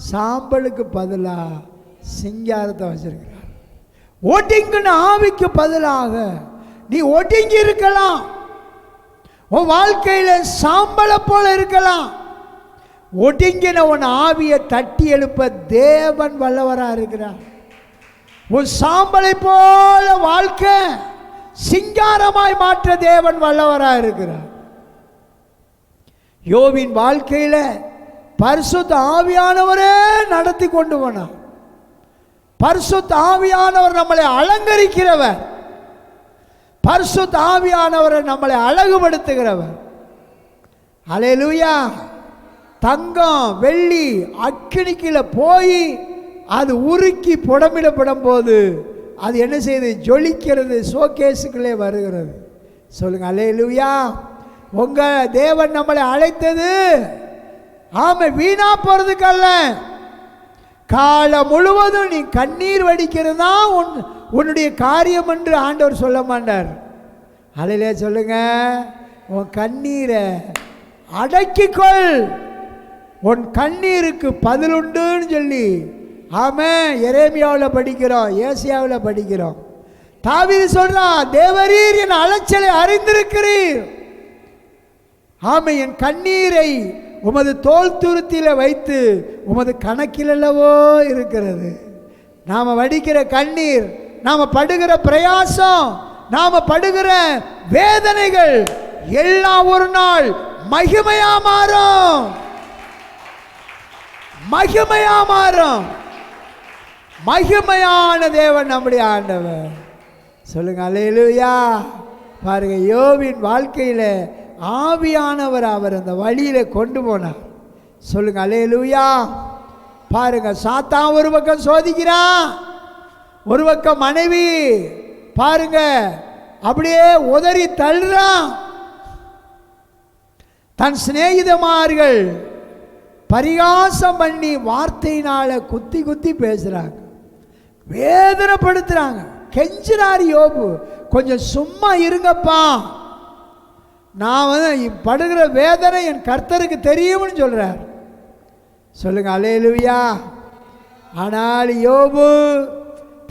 S1: சாம்பலுக்கு பதிலாக சிங்காரத்தை வச்சிருக்கிறார். ஒட்டிங்கின ஆவிக்கு பதிலாக நீ ஒட்டிங்கி இருக்கலாம், உன் வாழ்க்கையில சாம்பலை போல இருக்கலாம். ஒடுங்கின உன் ஆவியை தட்டி எழுப்ப தேவன் வல்லவரா இருக்கிறார். உன் சாம்பலை போல வாழ்க்கை சிங்காரமாய் மாற்ற தேவன் வல்லவரா இருக்கிறார். யோபின் வாழ்க்கையில பரிசுத்த ஆவியானவரே நடத்தி கொண்டு போனார். பரிசுத்த ஆவியானவர் நம்மளை அலங்கரிக்கிறவர், பரிசுத்த ஆவியானவரை நம்மளை அழகுபடுத்துகிறவர். அல்லேலூயா. தங்கம் வெள்ளி அக்கினிக்குள்ள போய் அது உருக்கி புடமிடப்படும் போது அது என்ன செய்யுது? ஜொலிக்கிறது, ஷோகேஸுக்குள்ளே வருகிறது. சொல்லுங்க அல்லேலூயா. உங்க தேவன் நம்மளை அழைத்தது ஆமை வீணா போறதுக்கல்ல. காலம் முழுவதும் நீ கண்ணீர் வடிக்கிறது தான் உன்னுடைய காரியம் என்று ஆண்டவர் சொல்ல மாட்டார். அல்லேலூயா சொல்லுங்க. உன் கண்ணீரை அடக்கிக்கொள், உன் கண்ணீருக்கு பதிலுண்டுன்னு சொல்லி ஆமென். எரேமியாவில் படிக்கிறோம், ஏசியாவில் படிக்கிறோம். தாவீது சொல்றான், தேவரீர் என் அலைச்சலை அறிந்திருக்கிறீர். ஆமென். என் கண்ணீரை உமது தோல் துருத்தில வைத்து உமது கணக்கில் அல்லவோ இருக்கிறது. நாம் வடிக்கிற கண்ணீர், நாம் படுகிற பிரயாசம், நாம் படுகிற வேதனைகள் எல்லாம் ஒரு நாள் மகிமையா மாறும், மகிமையா மாறும். மகிமையான தேவன் நம்முடைய ஆண்டவர். சொல்லுங்க அல்லேலூயா. பாருங்க, யோபின் வாழ்க்கையில் ஆவியானவர் அவர் அந்த வழியில கொண்டு போனார். சொல்லுங்க அல்லேலூயா. பாருங்க, சாத்தான் ஒரு பக்கம் சோதிக்கிறான், ஒரு பக்கம் மனைவி பாருங்க அப்படியே உதறி தள்ளுறான். தன் சிநேகிதமார்கள் பரிகாசம் பண்ணி வார்த்தையினால குத்தி குத்தி பேசுறாங்க, வேதனைப்படுத்துறாங்க. கெஞ்சினார் யோபு, கொஞ்சம் சும்மா இருங்கப்பா, நான் படுகிற வேதனை என் கர்த்தருக்கு தெரியும்னு சொல்றார். சொல்லுங்க அல்லேலூயா. ஆனால் யோபு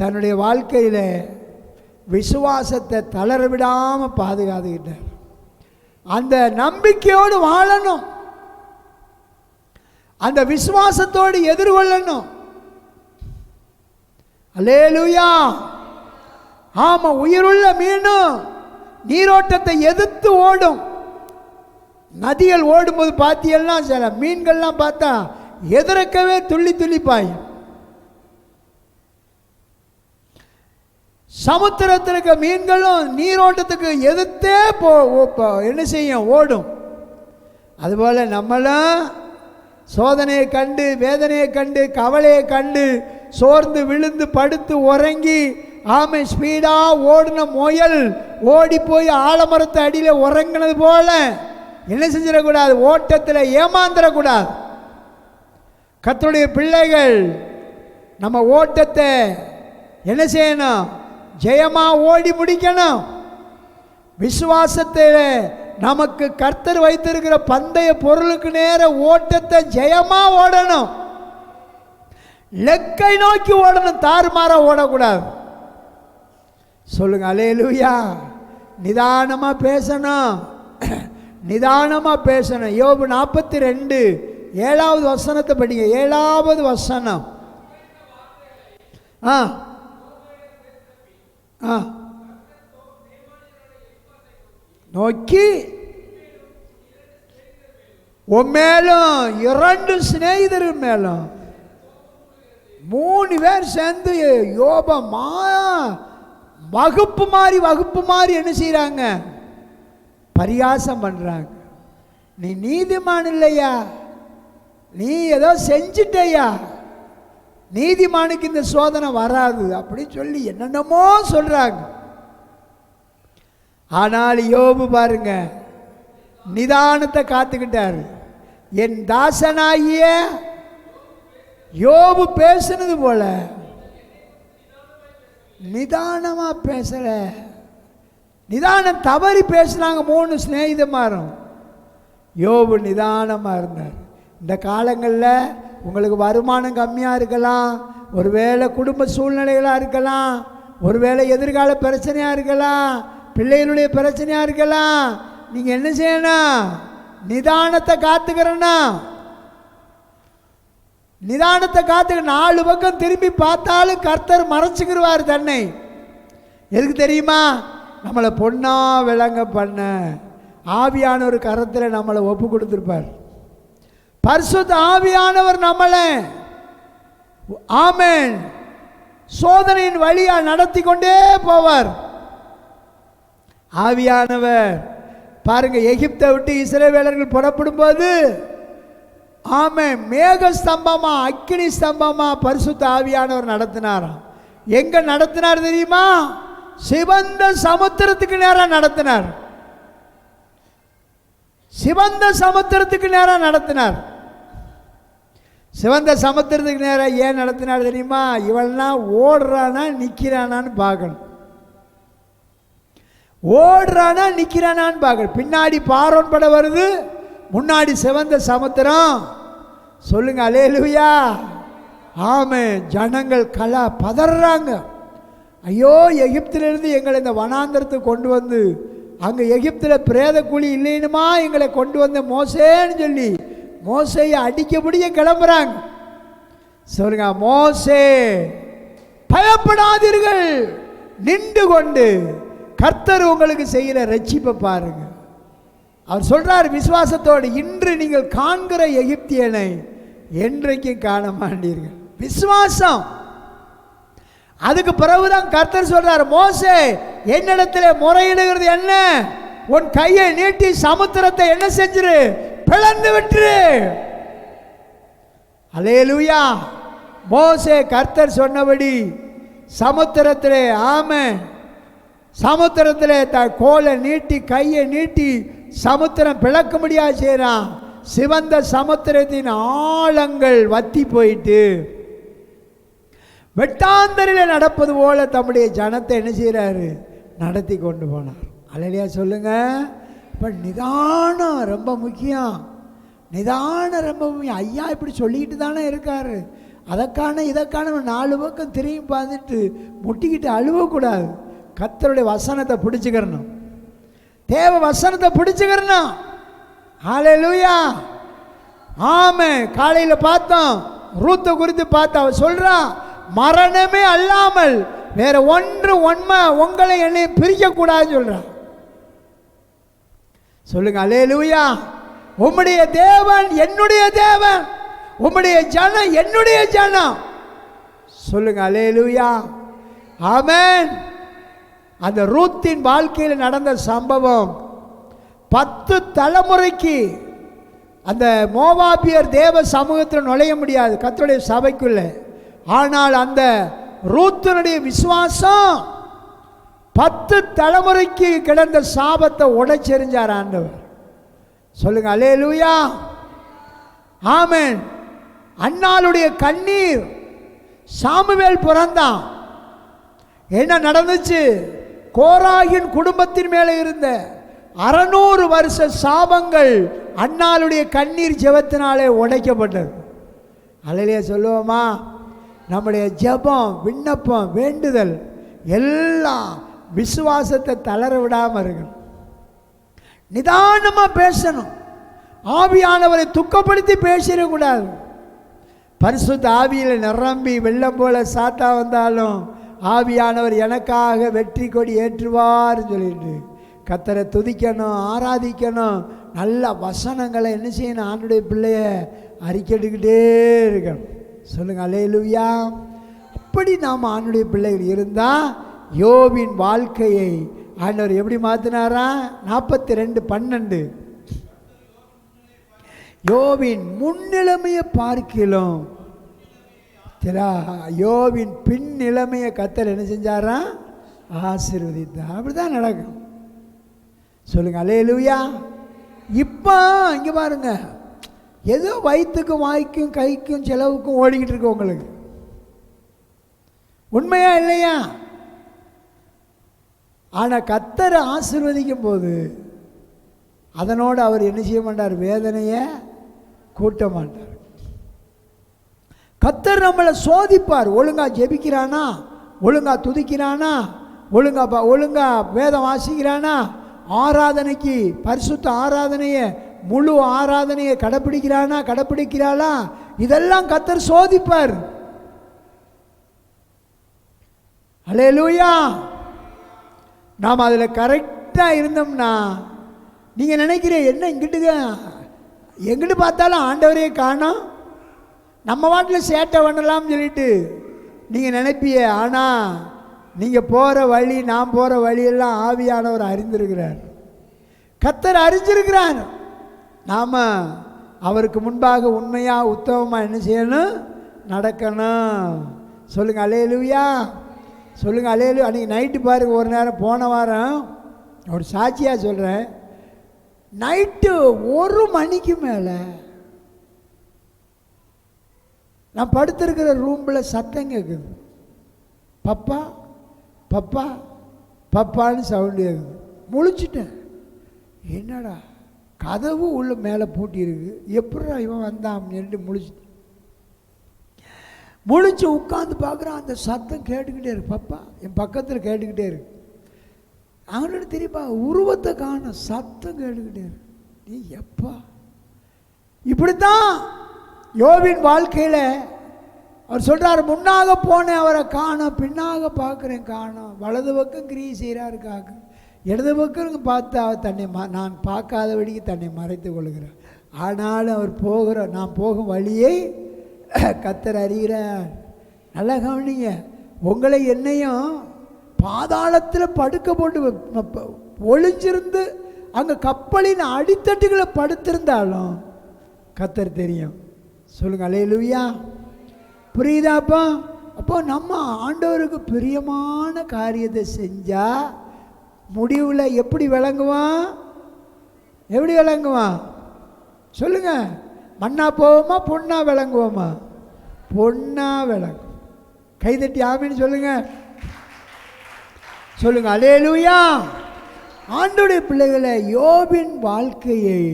S1: தன்னுடைய வாழ்க்கையில் விசுவாசத்தை தளர விடாமல் பாதுகாத்துக்கிட்டார். அந்த நம்பிக்கையோடு வாழணும், அந்த விசுவாசத்தோடு எதிர்கொள்ளணும். அல்லேலூயா. ஆமா, உயிருள்ள மீனும் நீரோட்டத்தை எதிர்த்து ஓடும். நதிகள் ஓடும்போது பார்த்தீங்கன்னா சில மீன்கள்லாம் பார்த்தா எதிர்க்கவே துள்ளி துள்ளி பாயும். சமுத்திரத்தில் இருக்க மீன்களும் நீரோட்டத்துக்கு எதிர்த்தே என்ன செய்யும், ஓடும். அதுபோல் நம்மளும் சோதனையை கண்டு, வேதனையை கண்டு, கவலையை கண்டு, சோர்ந்து விழுந்து படுத்து உறங்கி, ஆமை ஸ்பீடாக ஓடின முயல் ஓடி போய் ஆலமரத்து அடியில் உறங்கினது போல என்ன செஞ்சிடக்கூடாது, ஓட்டத்தில் ஏமாந்துடக்கூடாது. கர்த்தருடைய பிள்ளைகள் நம்ம ஓட்டத்தை என்ன செய்யணும், ஜெயமாக ஓடி முடிக்கணும். விசுவாசத்தில் நமக்கு கர்த்தர் வைத்திருக்கிற பந்தய பொருளுக்கு நேர ஓட்டத்தை ஜெயமாக ஓடணும், லெக்கை நோக்கி ஓடணும், தாறுமாறா ஓடக்கூடாது. சொல்லுங்க அல்லேலூயா. நிதானமாக பேசணும், நிதானமாக பேசணும். யோபு 42 7வது வசனத்தை படிங்க. 7வது வசனம். நோக்கி உன் மேலும் 2 சிநேகிதர் மேலும் 3 பேர் சேர்ந்து யோபமா வகுப்பு மாறி என்ன செய்யறாங்க, பரியாசம் பண்றாங்க. நீ நீதிமான் இல்லையா, நீ ஏதோ செஞ்சிட்டயா, நீதிமானுக்கு இந்த சோதனை வராது அப்படி சொல்லி என்னென்னமோ சொல்றாங்க. ஆனால் யோபு பாருங்க, நிதானத்தை காத்துக்கிட்டாரு. என் தாசனாகிய யோபு பேசுனது போல நிதானமா பேசல. நிதானம் தவறி பேசுனாங்க 3 சிநேகிதமாரும். யோபு நிதானமா இருந்தார். இந்த காலங்களில் உங்களுக்கு வருமானம் கம்மியாக இருக்கலாம், ஒருவேளை குடும்ப சூழ்நிலைகளாக இருக்கலாம், ஒருவேளை எதிர்கால பிரச்சனையாக இருக்கலாம், பிள்ளைகளுடைய பிரச்சனையாக இருக்கலாம். நீங்கள் என்ன செய்யணும், நிதானத்தை காத்துக்கிறேன்னா, நிதானத்தை காத்துக்க. 4 பக்கம் திரும்பி பார்த்தாலும் கர்த்தர் மறைச்சுக்கிடுவார் தன்னை. எதுக்கு தெரியுமா, நம்மளை பொண்ணா விளங்க பண்ண ஆவியான ஒரு கரத்தில் நம்மளை ஒப்பு கொடுத்துருப்பார். பரிசுத்த ஆவியானவர் நம்மளை ஆமென் சோதனையின் வழியா நடத்தி கொண்டே போவார். ஆவியானவர் பாருங்க, எகிப்தை விட்டு இஸ்ரவேலர்கள் புறப்படும் போது ஆமென் மேக ஸ்தம்பமா அக்கினி ஸ்தம்பமா பரிசுத்த ஆவியானவர் நடத்தினாராம். எங்க நடத்தினார் தெரியுமா, சிவந்த சமுத்திரத்துக்கு நேரா நடத்தினார். சிவந்த சமுத்திரத்துக்கு நேரா நடத்தினார். சிவந்த சமுத்திரத்துக்கு நேரம் ஏன் நடத்தினார் தெரியுமா, இவள்லாம் ஓடுறானா நிற்கிறானான்னு பார்க்கணும். ஓடுறானா நிற்கிறானான்னு பார்க்கணும். பின்னாடி பார்வோன் படை வருது, முன்னாடி சிவந்த சமுத்திரம். சொல்லுங்க அல்லேலூயா. ஆமே, ஜனங்கள் பதறாங்க. ஐயோ, எகிப்திலிருந்து எங்களை இந்த வனாந்தரத்துக்கு கொண்டு வந்து அங்கே எகிப்தில் பிரேத குழி இல்லைன்னுமா எங்களை கொண்டு வந்த மோசேன்னு சொல்லி மோசையை அடிக்கபடியே கிளம்புறாங்க. சொல்லுங்க, மோசே பயப்படாதீர்கள், நின்று கொண்டு கர்த்தர் உங்களுக்கு செய்கிற ரட்சிப்பை பாருங்க. அவர் சொல்றார் விசுவாசத்தோடு, இன்று நீங்கள் காண்கிற எகிப்தியனை என்றைக்கும் காண மாட்டீர்கள். விசுவாசம். அதுக்கு பிறகுதான் கர்த்தர் சொல்றார், மோசே என்னிடத்துல முறையிடுகிறது என்ன? உன் கையை நீட்டி சமுத்திரத்தை என்ன செஞ்சிரு? பிளந்து விட்டுரு. அல்லேலூயா. மோசே கர்த்தர் சொன்னபடி சமுத்திரத்திலே, ஆமே, சமுத்திரத்திலே கோலை நீட்டி கையை நீட்டி சமுத்திரம் பிளக்க முடியாது செய்யறான். சிவந்த சமுத்திரத்தின் ஆழங்கள் வத்தி போயிட்டு வெட்டாந்தரில் நடப்பது போல தம்முடைய ஜனத்தை என்ன செய்கிறாரு? நடத்தி கொண்டு போனார். அல்லேலூயா சொல்லுங்க. இப்போ நிதானம் ரொம்ப முக்கியம். நிதானம் ரொம்ப முக்கியம். ஐயா இப்படி சொல்லிக்கிட்டு தானே இருக்காரு. அதற்கான இதற்கான 4 பக்கம் திரும்பி பார்த்துட்டு முட்டிக்கிட்டு அழுவக்கூடாது. கர்த்தருடைய வசனத்தை பிடிச்சுக்கிறணும். தேவ வசனத்தை பிடிச்சுக்கிறணும். ஹல்லேலூயா. ஆமே. காலையில் பார்த்தோம், ரூத்தை குறித்து பார்த்தா அவ சொல்றா, மரணமே அல்லாமல் வேற ஒன்று உங்களை என்னை பிரிக்க கூடாதுன்னு சொல்றான். சொல்லுங்க அல்லேலூயா. உம்முடைய தேவன் என்னுடைய தேவன், உம்முடைய ஜனம் என்னுடைய ஜனம். சொல்லுங்க அல்லேலூயா. ஆமென். அந்த ரூத்தின் வாழ்க்கையில் நடந்த சம்பவம் 10 தலைமுறைக்கு அந்த மோவாபியர் தேவ சமூகத்தில் நுழைய முடியாது, கர்த்தருடைய சபைக்குள்ள. ஆனால் அந்த ரூத்தினுடைய விசுவாசம் 10 தலைமுறைக்கு கிடந்த சாபத்தை உடைச்செறிஞ்சார் ஆண்டவர். சொல்லுங்க அல்லேலூயா. ஆமென். அன்னாளுடைய கண்ணீர். சாமுவேல் பிறந்தான். என்ன நடந்துச்சு? கோராகின் குடும்பத்தின் மேலே இருந்த 600 வருஷ சாபங்கள் அன்னாளுடைய கண்ணீர் ஜெபத்தினாலே உடைக்கப்பட்டது. அல்லேலூயா சொல்லுவோமா? நம்முடைய ஜெபம், விண்ணப்பம், வேண்டுதல் எல்லாம் விசுவாசத்தை தளர விடாமல் இருக்கணும். நிதானமாக பேசணும். ஆவியானவரை துக்கப்படுத்தி பேசிடக்கூடாது. பரிசுத்த ஆவியில் நிரம்பி வெள்ளம் போல சாத்தா வந்தாலும் ஆவியானவர் எனக்காக வெற்றி கொடி ஏற்றுவார்னு சொல்லிட்டு கர்த்தரை துதிக்கணும், ஆராதிக்கணும். நல்ல வசனங்களை என்ன செய்யணும்? ஆண்டுடைய பிள்ளைய அறிக்கைட்டுக்கிட்டே இருக்கணும். சொல்லுங்க அல்லேலூயா. அப்படி நாம் ஆண்டுடைய பிள்ளைகள் இருந்தால் யோபின் வாழ்க்கையை ஆண்டவர் எப்படி மாற்றினாரா? 42:12 யோபின் முன்னிலைமையை பார்க்கிலும் யோபின் பின் நிலைமையை கர்த்தர் என்ன செஞ்சாரா? ஆசீர்வதித்தார். அப்படிதான் நடக்கும். சொல்லுங்க அல்லேலூயா. இப்போ இங்கே பாருங்க, ஏதோ வயிற்றுக்கும் வாய்க்கும் கைக்கும் செலவுக்கும் ஓடிக்கிட்டு இருக்கு உங்களுக்கு. உண்மையா இல்லையா? ஆனால் கர்த்தரை ஆசீர்வதிக்கும் போது அதனோடு அவர் என்ன செய்ய மாட்டார்? வேதனையை கூட்ட மாட்டார். கர்த்தர் நம்மளை சோதிப்பார். ஒழுங்கா ஜெபிக்கிறானா, ஒழுங்கா துதிக்கிறானா, ஒழுங்கா வேதம் வாசிக்கிறானா, ஆராதனைக்கு பரிசுத்த ஆராதனையை முழு ஆராதனையை கடைப்பிடிக்கிறாளா, இதெல்லாம் கர்த்தர் சோதிப்பார். அல்லேலூயா. நாம் அதில் கரெக்டாக இருந்தோம்னா, நீங்கள் நினைக்கிறீங்க என்ன எங்கிட்டு பார்த்தாலும் ஆண்டவரே காணோம், நம்ம வாட்டில் சேட்டை பண்ணலாம்னு சொல்லிட்டு நீங்கள் நினைப்பிய. ஆனால் நீங்கள் போகிற வழி, நான் போகிற வழியெல்லாம் ஆவியானவர் அறிந்திருக்கிறார். கர்த்தர் அறிஞ்சிருக்கிறார். நாம் அவருக்கு முன்பாக உண்மையாக உத்தமமாக என்ன செய்யணும்? நடக்கணும். சொல்லுங்கள் அல்லேலூயா. சொல்லுங்கள் அல்லேலூயா. அன்றைக்கி நைட்டு பாருங்கள், ஒரு நேரம் போன வாரம் ஒரு சாட்சியாக சொல்கிறேன். நைட்டு 1 மணிக்கு மேலே நான் படுத்திருக்கிற ரூமில் சத்தம் கேட்குது. பப்பா பப்பா பப்பான்னு சவுண்டு கேட்குது. முழிச்சிட்டேன். என்னடா கதவு உள்ள மேலே பூட்டியிருக்கு, எப்படா இவன் வந்தான் சொல்லிட்டு முழிச்சிட்டேன். முழிச்சு உட்காந்து பார்க்குறான். அந்த சத்தம் கேட்டுக்கிட்டே இருக்கு. பாப்பா என் பக்கத்தில் கேட்டுக்கிட்டே இருக்கு. அவனோட தெரியுப்பா உருவத்தை காண சத்தம் கேட்டுக்கிட்டே இருக்கு. நீ எப்பா இப்படித்தான் யோபின் வாழ்க்கையில் அவர் சொல்கிறார், முன்னாக போனேன் அவரை காணோம், பின்னாக பார்க்குறேன் காணோம். வலது பக்கம் கிரியை செய்கிறாரு காக்க, இடது பக்கம் பார்த்து அவர் தன்னை நான் பார்க்காதபடிக்கு தன்னை மறைத்து கொள்கிறார். ஆனாலும் அவர் நான் போகும் வழியை கர்த்தர் அறிகிறார். நல்லா கவனிங்க, உங்களை என்னையும் பாதாளத்தில் படுக்க போட்டு ஒளிஞ்சிருந்து அங்கே கப்பலின் அடித்தட்டுகளை படுத்திருந்தாலும் கர்த்தர் தெரியும். சொல்லுங்க அல்லேலூயா. புரியுதாப்பா? அப்போ நம்ம ஆண்டவருக்கு பிரியமான காரியத்தை செஞ்சா முடிவில் எப்படி விளங்குவான்? எப்படி விளங்குவான் சொல்லுங்க? மண்ணா போவோமா பொண்ணா விளங்குவோமா? பொண்ணா விளங்கும். கைதட்டி ஆமீன்னு சொல்லுங்க. சொல்லுங்க அல்லேலூயா. ஆண்டவருடைய பிள்ளைகளை, யோபின் வாழ்க்கையை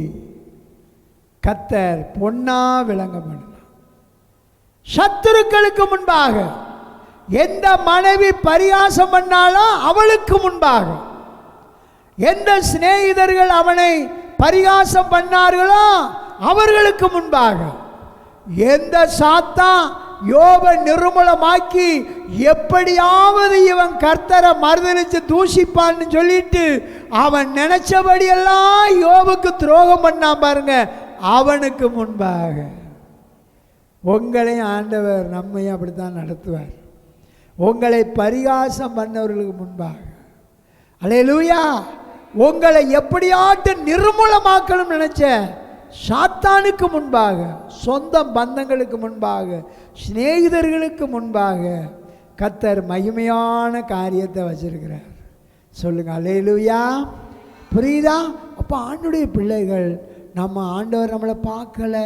S1: கர்த்தர் பொன்னா விளங்க பண்ண. சத்துருக்களுக்கு முன்பாக எந்த மனைவி பரிகாசம் பண்ணாலும் அவளுக்கு முன்பாக, எந்த சிநேகிதர்கள் அவனை பரிகாசம் பண்ணார்களோ அவர்களுக்கு முன்பாக, எந்த சாத்தான் யோபை நிர்மூலமாக்கி எப்படியாவது இவன் கர்த்தரை மறுதலிச்சு தூஷிப்பான்னு சொல்லிட்டு அவன் நினைச்சபடியெல்லாம் யோபுக்கு துரோகம் பண்ணான் பாருங்க, அவனுக்கு முன்பாக உங்களையும் ஆண்டவர் நம்மையும் அப்படித்தான் நடத்துவார். உங்களை பரிகாசம் பண்ணவர்களுக்கு முன்பாக, அல்லேலூயா, உங்களை எப்படியாட்டு நிர்மூலமாக்கணும் நினைச்ச சாத்தானுக்கு முன்பாக, சொந்த பந்தங்களுக்கு முன்பாக, சிநேகிதர்களுக்கு முன்பாக கர்த்தர் மகிமையான காரியத்தை வச்சிருக்கிறார். சொல்லுங்க அல்லேலூயா. புரியுதா? அப்போ ஆண்டவருடைய பிள்ளைகள், நம்ம ஆண்டவர் நம்மளை பார்க்கல,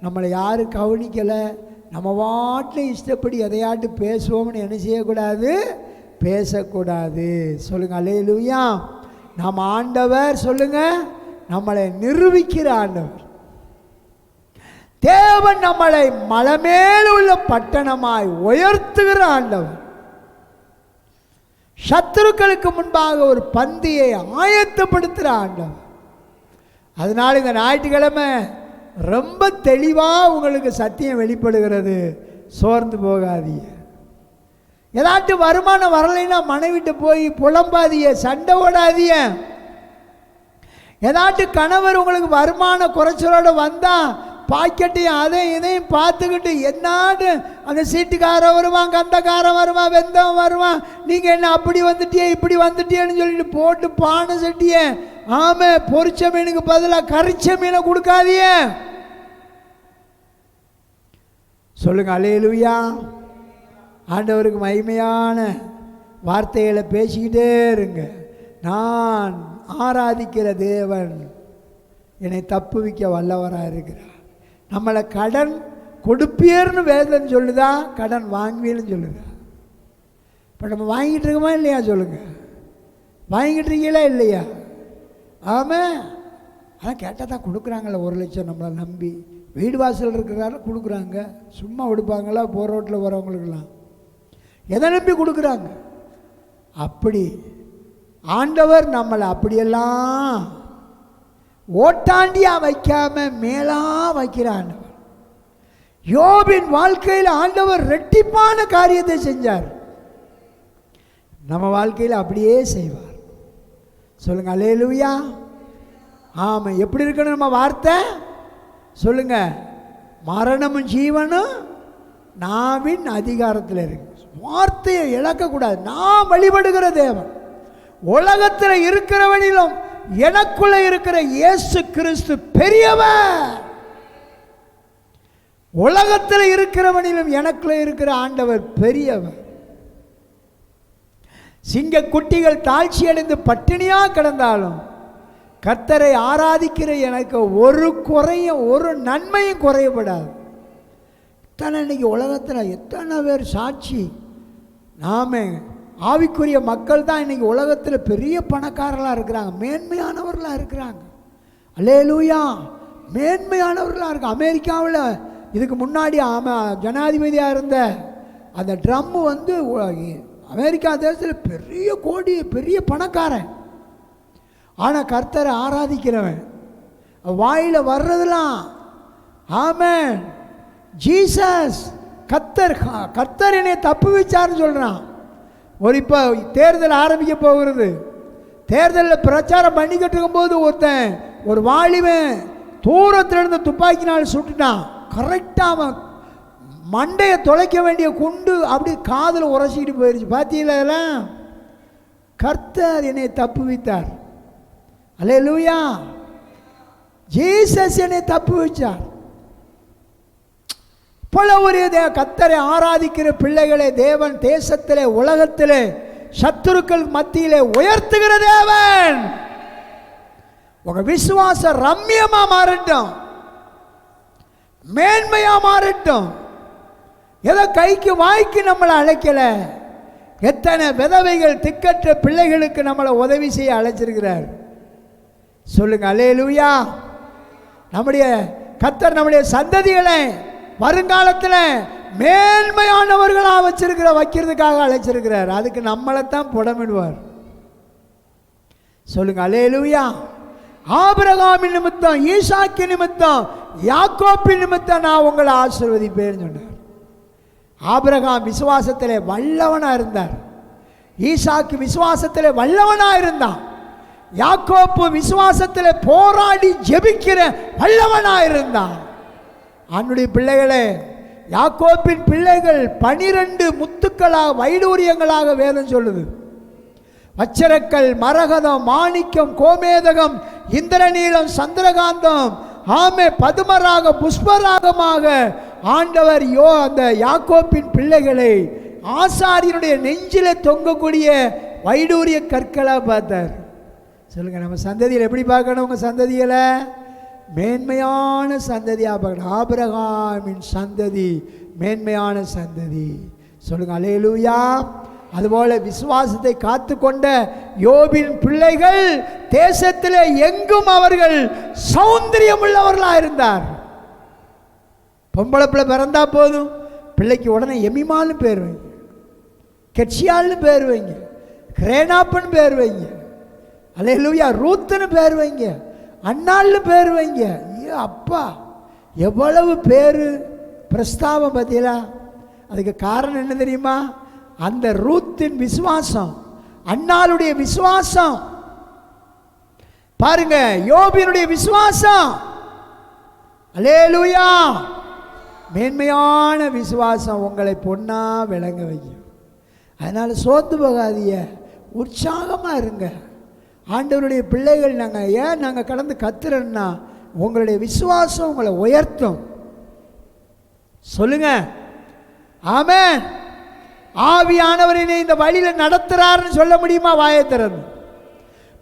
S1: நம்மளை யாரும் கவனிக்கலை, நம்ம வாட்டில் இஷ்டப்படி எதையாட்டு பேசுவோம்னு என்ன செய்யக்கூடாது? பேசக்கூடாது. சொல்லுங்க அல்லேலூயா. நம்ம ஆண்டவர் சொல்லுங்க நம்மளை நிரூபிக்கிற ஆண்டவர். தேவன் நம்மளை மலை மேல் உள்ள பட்டணமாய் உயர்த்துகிற ஆண்டவர். சத்துருக்களுக்கு முன்பாக ஒரு பந்தியை ஆயத்தப்படுத்துகிற ஆண்டவர். அதனால இந்த ஞாயிற்றுக்கிழமை ரொம்ப தெளிவாக உங்களுக்கு சத்தியம் வெளிப்படுகிறது. சோர்ந்து போகாதீங்க. ஏதாச்சும் வருமானம் வரலைன்னா மனைவிட்டு போய் புலம்பாதீங்க, சண்டை ஓடாதீங்க. ஏதாச்சும் கணவர் உங்களுக்கு வருமான குறைச்சலோடு வந்தால் பாக்கெட்டையும் அதையும் இதையும் பார்த்துக்கிட்டு என்னாட்டு அந்த சீட்டுக்காரன் வருவான், கந்தக்காரன் வருவான், வெந்தவன் வருவான், நீங்கள் என்ன அப்படி வந்துட்டியே இப்படி வந்துட்டியேன்னு சொல்லிட்டு போட்டு பானை சட்டியே ஆமாம் பொரிச்ச மீனுக்கு பதிலாக கரிச்ச மீனை கொடுக்காதிய. சொல்லுங்க அல்லேலூயா. ஆண்டவருக்கு மகிமையான வார்த்தைகளை பேசிக்கிட்டே இருங்க. நான் ஆராதிக்கிற தேவன் என்னை தப்புவிக்க வல்லவராக இருக்கிறார். நம்மளை கடன் கொடுப்பீர்னு வேதம் சொல்லுதா, கடன் வாங்குவீன்னு சொல்லுதா? இப்போ நம்ம வாங்கிட்டு இருக்கோமா இல்லையா? சொல்லுங்க, வாங்கிட்டு இருக்கீங்களா இல்லையா? ஆமாம். ஆனால் கேட்டால் தான் கொடுக்குறாங்களே 1 லட்சம் நம்மளை நம்பி. வீடு வாசல் இருக்கிறாரு கொடுக்குறாங்க. சும்மா கொடுப்பாங்களா? போகிற ரோட்டில் வரவங்களுக்கெல்லாம் எதை நம்பி கொடுக்குறாங்க? அப்படி ஆண்டவர் நம்மளை அப்படியெல்லாம் ஓட்டாண்டியாக வைக்காம மேலா வைக்கிற ஆண்டவர். யோபின் வாழ்க்கையில் ஆண்டவர் ரெட்டிப்பான காரியத்தை செஞ்சார். நம்ம வாழ்க்கையில் அப்படியே செய்வார். சொல்லுங்க அல்லேலூயா. ஆமாம். எப்படி இருக்கணும் நம்ம வார்த்தை? சொல்லுங்க, மரணமும் ஜீவனும் நாவின் அதிகாரத்தில் இருக்கு. வார்த்தையை இழக்கக்கூடாது. நான் வழிபடுகிற தேவன், உலகத்தில் இருக்கிறவனிலும் எனக்குள்ள இருக்கிற இயேசு கிறிஸ்து பெரியவர். உலகத்தில் இருக்கிறவனிலும் எனக்குள்ள இருக்கிற ஆண்டவர் பெரியவர். சிங்க குட்டிகள் தாழ்ச்சி அடைந்து பட்டினியா கிடந்தாலும் கர்த்தரை ஆராதிக்கிற எனக்கு ஒரு குறையும் ஒரு நன்மையும் குறையப்படாது. இத்தனை இன்னைக்கு உலகத்தில் எத்தனை பேர் சாட்சி. நாம ஆவிக்குரிய மக்கள் தான் இன்னைக்கு உலகத்தில் பெரிய பணக்காரர்களாக இருக்கிறாங்க, மேன்மையானவர்களாக இருக்கிறாங்க. அல்லேலூயா. மேன்மையானவர்களாக இருக்கு. அமெரிக்காவில் இதுக்கு முன்னாடி ஜனாதிபதியாக இருந்த அந்த ட்ரம்மு வந்து அமெரிக்கா தேசத்தில் பெரிய கோடி பெரிய பணக்காரன். ஆனால் கர்த்தரை ஆராதிக்கிறவன், வாயில் வர்றதெல்லாம் ஆமென் ஜீசஸ், கர்த்தர் என்னை தப்பு வச்சார்னு சொல்கிறான். ஒரு இப்போ தேர்தல் ஆரம்பிக்க போகிறது. தேர்தலில் பிரச்சாரம் பண்ணிக்கிட்டு இருக்கும்போது ஒரு வாலிபன் தூரத்தில் இருந்து துப்பாக்கினால் சுட்டுட்டான். கரெக்டாக அவன் மண்டையை தொலைக்க வேண்டிய குண்டு அப்படி காதில் உரசிக்கிட்டு போயிடுச்சு. பார்த்தீங்களா? இதெல்லாம் கர்த்தர் என்னை தப்பு வைத்தார். அல்லேலூயா. ஜீசஸ் என்னை தப்பு வச்சார். பல ஒரு கர்த்தரை ஆராதிக்கிற பிள்ளைகளை தேவன் தேசத்திலே உலகத்திலே சத்துருக்கள் மத்தியிலே உயர்த்துகிற தேவன். உங்க விசுவாசம் ரம்யமா மாறட்டும், மேன்மையா மாறட்டும். ஏதோ கைக்கு வாய்க்கு நம்மளை அழைக்கல. எத்தனை விதவைகள் திக்கற்ற பிள்ளைகளுக்கு நம்மளை உதவி செய்ய அழைச்சிருக்கிறார். சொல்லுங்க அல்லேலூயா. நம்முடைய கர்த்தர் நம்முடைய சந்ததிகளை வருங்காலத்தில் மேன்மையானவர்களாக வைக்கிறதுக்காக அழைச்சிருக்கிறார். அதுக்கு நம்மளைத்தான் புடமிடுவார். சொல்லுங்க அல்லேலூயா. ஆபிரகாமின் நிமித்தம், ஈசாக்கு நிமித்தம், யாக்கோப்பின் நிமித்தம் நான் உங்களை ஆசீர்வதிப்பேன்னு சொன்னார். ஆபிரகாம் விசுவாசத்திலே வல்லவனா இருந்தார். ஈசாக்கு விசுவாசத்திலே வல்லவனா இருந்தான். யாக்கோப்பு விசுவாசத்திலே போராடி ஜெபிக்கிற வல்லவனா இருந்தான். அவனுடைய பிள்ளைகளே, யாக்கோப்பின் பிள்ளைகள் 12 முத்துக்களாக வைடூரியங்களாக வேதம் சொல்லுது. வச்சரக்கல், மரகதம், மாணிக்கம், கோமேதகம், இந்திரநீலம், சந்திரகாந்தம், ஆமே பதுமராக, புஷ்பராகமாக ஆண்டவர் அந்த யாக்கோப்பின் பிள்ளைகளை ஆசாரியனுடைய நெஞ்சில தொங்கக்கூடிய வைடூரிய கற்களா பார்த்தார். சொல்லுங்க, நம்ம சந்ததியில் எப்படி பார்க்கணும்? உங்க சந்ததியில மேன்மையான சந்ததியாக பார்க்கணும். ஆபிரகாமின் சந்ததி மேன்மையான சந்ததி. சொல்லுங்க அல்லேலூயா. அதுபோல விசுவாசத்தை காத்து கொண்ட யோபின் பிள்ளைகள் தேசத்தில் எங்கும் அவர்கள் சௌந்தரியம் உள்ளவர்களாக இருந்தார். பொம்பளை பிள்ளை பிறந்தா போதும், பிள்ளைக்கு உடனே எமிமான்னு பேர் வைங்க, கெட்சியால்னு பேர் வைங்க, கிரேனாப்பன்னு பேர் வைங்க, அல்லேலூயா, ரூத்துன்னு பேர் வைங்க, அண்ணாள்னு பேர் வைங்க. அப்பா எவ்வளவு பேர் பிரஸ்தாபம் பார்த்தீங்களா? அதுக்கு காரணம் என்ன தெரியுமா? அந்த ரூத்தின் விசுவாசம், அண்ணாளுடைய விசுவாசம். பாருங்க, யோபினுடைய விசுவாசம். அல்லேலூயா. மேன்மையான விசுவாசம் உங்களை பொன்னா விளங்க வைக்கும். அதனால சோர்ந்து போகாதீங்க, உற்சாகமாக இருங்க. ஆண்டவருடைய பிள்ளைகள் நாங்கள் கடந்து கத்துறோன்னா உங்களுடைய விசுவாசம் உங்களை உயர்த்தும். சொல்லுங்க ஆமென். ஆவியானவரினை இந்த வழியில நடத்துறாருன்னு சொல்ல முடியுமா? வாயை திறந்து.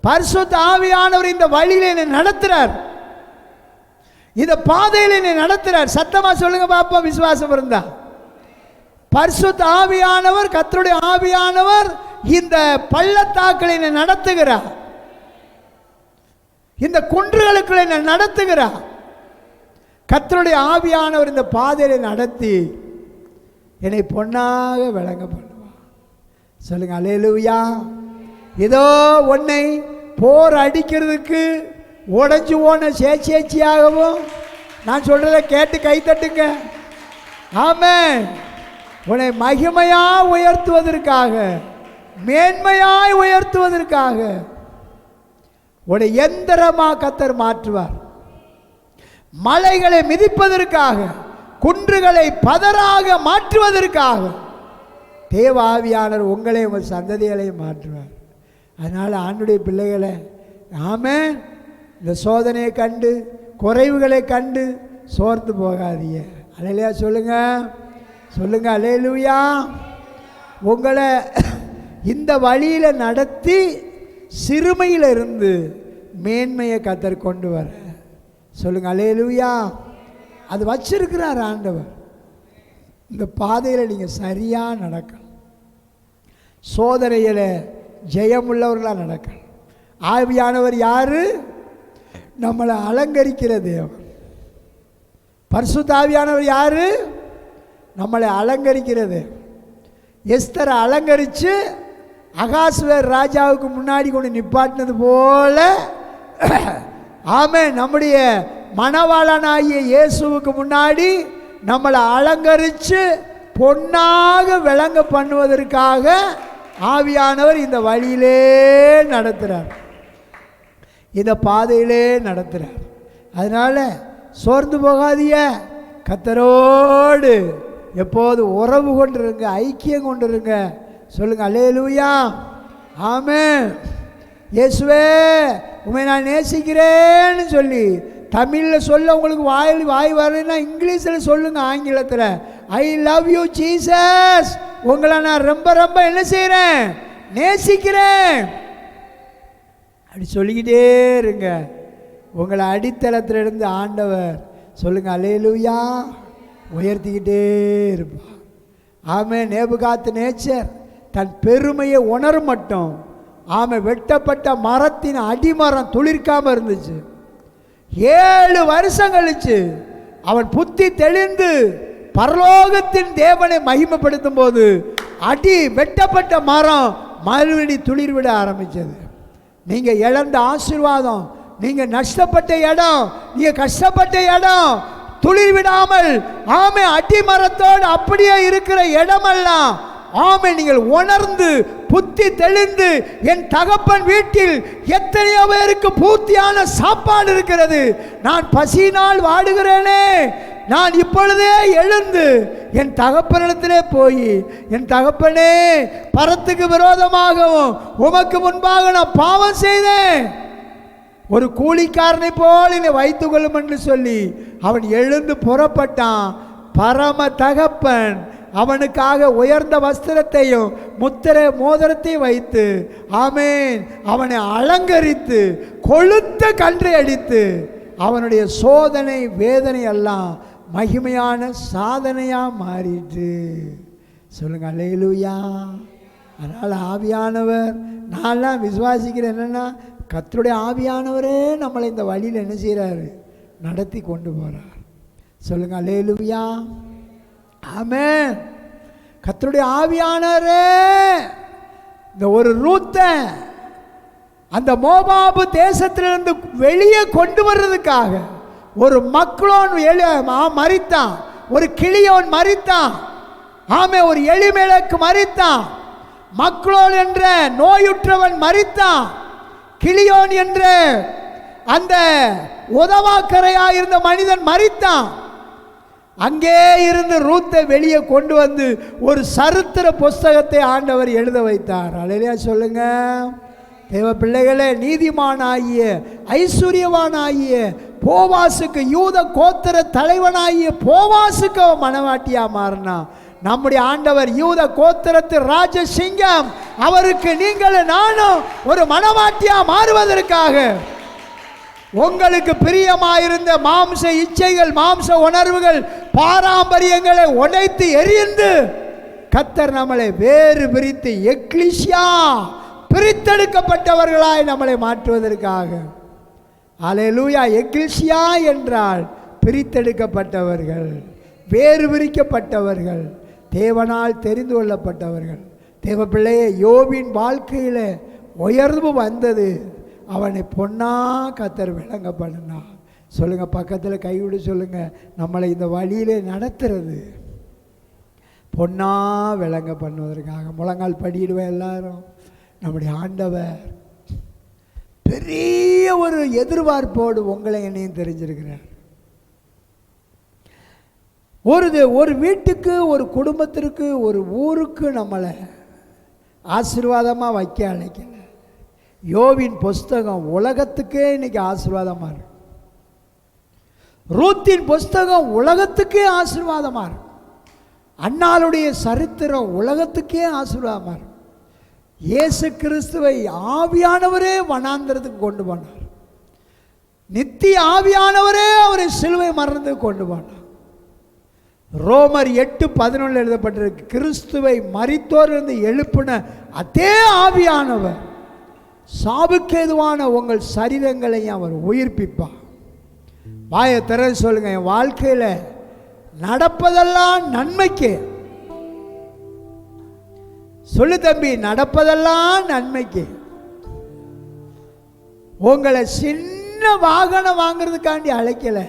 S1: பரிசுத்த ஆவியானவர் இந்த வழியில என்னை நடத்துறார், இந்த பாதையில் என்னை நடத்துறார். சத்தமா சொல்லுங்க பாப்பா, விசுவாசம் இருந்தா. பரிசுத்த ஆவியானவர், கர்த்தருடைய ஆவியானவர் இந்த பள்ளத்தாக்களை என்னை நடத்துகிறார், இந்த குன்றுகளுக்குள்ள என்னை நடத்துகிறார். கர்த்தருடைய ஆவியானவர் இந்த பாதையில நடத்தி என்னை பொன்னாக விளங்க பண்ணுவார். சொல்லுங்க அல்லேலூயா. ஏதோ உன்னை போர் அடிக்கிறதுக்கு உடஞ்சி போன சேச்சியாகவும் நான் சொல்றத கேட்டு கை தட்டுங்க. ஆமென். உன்னை மகிமையா உயர்த்துவதற்காக, மேன்மையாய் உயர்த்துவதற்காக உன்னை எந்திரமா கர்த்தர் மாற்றுவார். மலைகளை மிதிப்பதற்காக, குன்றுகளை பதராக மாற்றுவதற்காக தேவ ஆவியானவர் உங்களை உங்கள் சந்ததிகளை மாற்றுவார். அதனால் ஆண்டுடைய பிள்ளைகளை ஆமென், இந்த சோதனையை கண்டு குறைவுகளை கண்டு சோர்ந்து போகாதீங்க. அல்லேலூயா சொல்லுங்க, சொல்லுங்க அல்லேலூயா. உங்களை இந்த வழியில் நடத்தி சிறுமையில் இருந்து மேன்மையை கர்த்தர் கொண்டு வர சொல்லுங்க அல்லேலூயா. அது வச்சிருக்கிறார் ஆண்டவர். இந்த பாதையில் நீங்கள் சரியாக நடக்கணும், சோதனையில் ஜெயமுள்ளவர்களாக நடக்கணும். ஆவியானவர் யாரு? நம்மளை அலங்கரிக்கிற தேவன். பரிசுத்த ஆவியானவர் யாரு? நம்மளை அலங்கரிக்கிறது. எஸ்தரை அலங்கரித்து அகாஸ்வேர் ராஜாவுக்கு முன்னாடி கொண்டு நிப்பாட்டினது போல ஆமென், நம்முடைய மணவாளனாகிய இயேசுவுக்கு முன்னாடி நம்மளை அலங்கரித்து பொன்னாக விளங்க பண்ணுவதற்காக ஆவியானவர் இந்த வழியிலே நடத்துகிறார், இந்த பாதையிலே நடத்துகிறார். அதனால் சோர்ந்து போகாதீங்க, கர்த்தரோடு எப்போது உறவு கொண்டிருங்க, ஐக்கியம் கொண்டிருங்க. சொல்லுங்க அல்லேலூயா, ஆமென். இயேசுவே உண்மை நான் நேசிக்கிறேன்னு சொல்லி தமிழில் சொல்ல உங்களுக்கு வாய் வரலைன்னா இங்கிலீஷில் சொல்லுங்கள், ஆங்கிலத்தில் ஐ லவ் யூ ஜீசஸ், உங்களை நான் ரொம்ப ரொம்ப என்ன செய்கிறேன், நேசிக்கிறேன் அப்படி சொல்லிக்கிட்டே இருங்க. உங்களை அடித்தளத்திலிருந்து ஆண்டவர் சொல்லுங்கள் அல்லேலூயா உயர்த்திக்கிட்டே இருப்பார். ஆமென். நேபுகாத்நேச்சர் தன் பெருமையை உணர மட்டும் வெட்டப்பட்ட மரத்தின் அடிமரம் துளிர்க்காமல் இருந்துச்சு. 7 வருஷம் கழிச்சு அவன் புத்தி தெளிந்து பரலோகத்தின் தேவனை மகிமைப்படுத்தும் போது வெட்டப்பட்ட மரம் மறுபடி துளிர் விட ஆரம்பிச்சது. நீங்க இழந்த ஆசீர்வாதம், நீங்க நஷ்டப்பட்ட இடம், நீங்க கஷ்டப்பட்ட இடம் துளிர் விடாமல் அடிமரத்தோடு அப்படியே இருக்கிற இடமெல்லாம் நீங்கள் உணர்ந்து புத்தி தெளிந்து என் தகப்பன் வீட்டில் எத்தனையோ பேருக்கு பூர்த்தியான சாப்பாடு இருக்கிறது, நான் பசியினால் வாடுகிறேனே, நான் இப்பொழுதே எழுந்து என் தகப்பனிடத்திலே போய் என் தகப்பனே பரத்துக்கு விரோதமாகவும் உமக்கு முன்பாக நான் பாவம் செய்தேன், ஒரு கூலிக்காரனை போல் என்னை வைத்துக் கொள்ளும் என்று சொல்லி அவன் எழுந்து புறப்பட்டான். பரம தகப்பன் அவனுக்காக உயர்ந்த வஸ்திரத்தையும் முத்திரை மோதிரத்தையும் வைத்து அவனை அலங்கரித்து கொழுத்த கன்றை அடித்து அவனுடைய சோதனை வேதனை எல்லாம் மகிமையான சாதனையா மாறிட்டு. சொல்லுங்க அல்லேலூயா. அதனால் ஆவியானவர் நான்லாம் விசுவாசிக்கிறேன் என்னன்னா கர்த்தருடைய ஆவியானவரே நம்மளை இந்த வழியில் என்ன செய்கிறாரு, நடத்தி கொண்டு போகிறார். சொல்லுங்க அல்லேலூயா, ஆமென். கர்த்தருடைய ஆவியானவரே இந்த ஒரு ரூத்தை அந்த மோவாபு தேசத்திலிருந்து வெளியே கொண்டு வர்றதுக்காக ஒரு மக்களோன் மரித்தான், ஒரு கிளியோன் மரித்தான், ஒரு எலிமெலக்கு மரித்தான், மக்களோன் என்ற நோயுற்றவன் மரித்தான், கிளியோன் என்ற அந்த உதவாக்கரையாயிருந்த மனிதன் மரித்தான். அங்கே இருந்து ரூத்தை வெளியே கொண்டு வந்து ஒரு சரித்திர புஸ்தகத்தை ஆண்டவர் எழுத வைத்தார். அல்லேலூயா சொல்லுங்க தேவ பிள்ளைகளே. நீதிமானாகிய ஐஸ்வர்யவானாகிய போவாசுக்கு, யூத கோத்திர தலைவனாகிய போவாசுக்கு அவன் மனவாட்டியா மாறினா. நம்முடைய ஆண்டவர் யூத கோத்திரத்து ராஜசிங்கம், அவருக்கு நீங்களும் நானும் ஒரு மனவாட்டியா மாறுவதற்காக உங்களுக்கு பிரியமாயிருந்த மாம்ச இச்சைகள், மாம்ச உணர்வுகள், பாரம்பரியங்களை உடைத்து எரிந்து கர்த்தர் நம்மளை வேறு பிரித்து எக்லிசியா பிரித்தெடுக்கப்பட்டவர்களாய் நம்மளை மாற்றுவதற்காக. அல்லேலூயா. எக்லிசியா என்றால் பிரித்தெடுக்கப்பட்டவர்கள், வேறு பிரிக்கப்பட்டவர்கள், தேவனால் தெரிந்து கொள்ளப்பட்டவர்கள். தேவ பிள்ளையே, யோபின் வாழ்க்கையில் உயர்வு வந்தது, அவனை பொன்னா கர்த்தர் விளங்க பண்ணினா. சொல்லுங்க, பக்கத்தில் கைவிடு சொல்லுங்க, நம்மளை இந்த வழியிலே நடத்துறது பொன்னா விளங்க பண்ணுவதற்காக. முழங்கால் படியிடுவேன் எல்லாரும். நம்முடைய ஆண்டவர் பெரிய ஒரு எதிர்பார்ப்போடு உங்களை என்னையும் தெரிஞ்சிருக்கிறார். ஒரு வீட்டுக்கு, ஒரு குடும்பத்திற்கு, ஒரு ஊருக்கு நம்மளை ஆசீர்வாதமாக வைக்க அழைக்கல. யோபின் புஸ்தகம் உலகத்துக்கே இன்னைக்கு ஆசீர்வாதமாக இருக்கு. ரூத்தின் புஸ்தகம் உலகத்துக்கே ஆசீர்வாதமாக இருக்கு. அன்னாளுடைய சரித்திரம் உலகத்துக்கே ஆசீர்வாதமாக இருக்கு. இயேசு கிறிஸ்துவை ஆவியானவரே வனாந்திரத்துக்கு கொண்டு போனார். நித்திய ஆவியானவரே அவரை சிலுவை மரணத்துக்கு கொண்டு போனார். ரோமர் 8:11 எழுதப்பட்டிருக்கு, கிறிஸ்துவை மரித்தோரிலிருந்து எழுப்பின அதே ஆவியானவர் சாவுக்கேதுவான உங்கள் சரீரங்களை அவர் உயிர்ப்பிப்பார். வாயை திறந்து சொல்லுங்க, என் வாழ்க்கையில் நடப்பதெல்லாம் நன்மைக்கு. சொல்லு தம்பி, நடப்பதெல்லாம் நன்மைக்கு. உங்களை சின்ன வாகனம் வாங்கிறதுக்காண்டி அழைக்கல.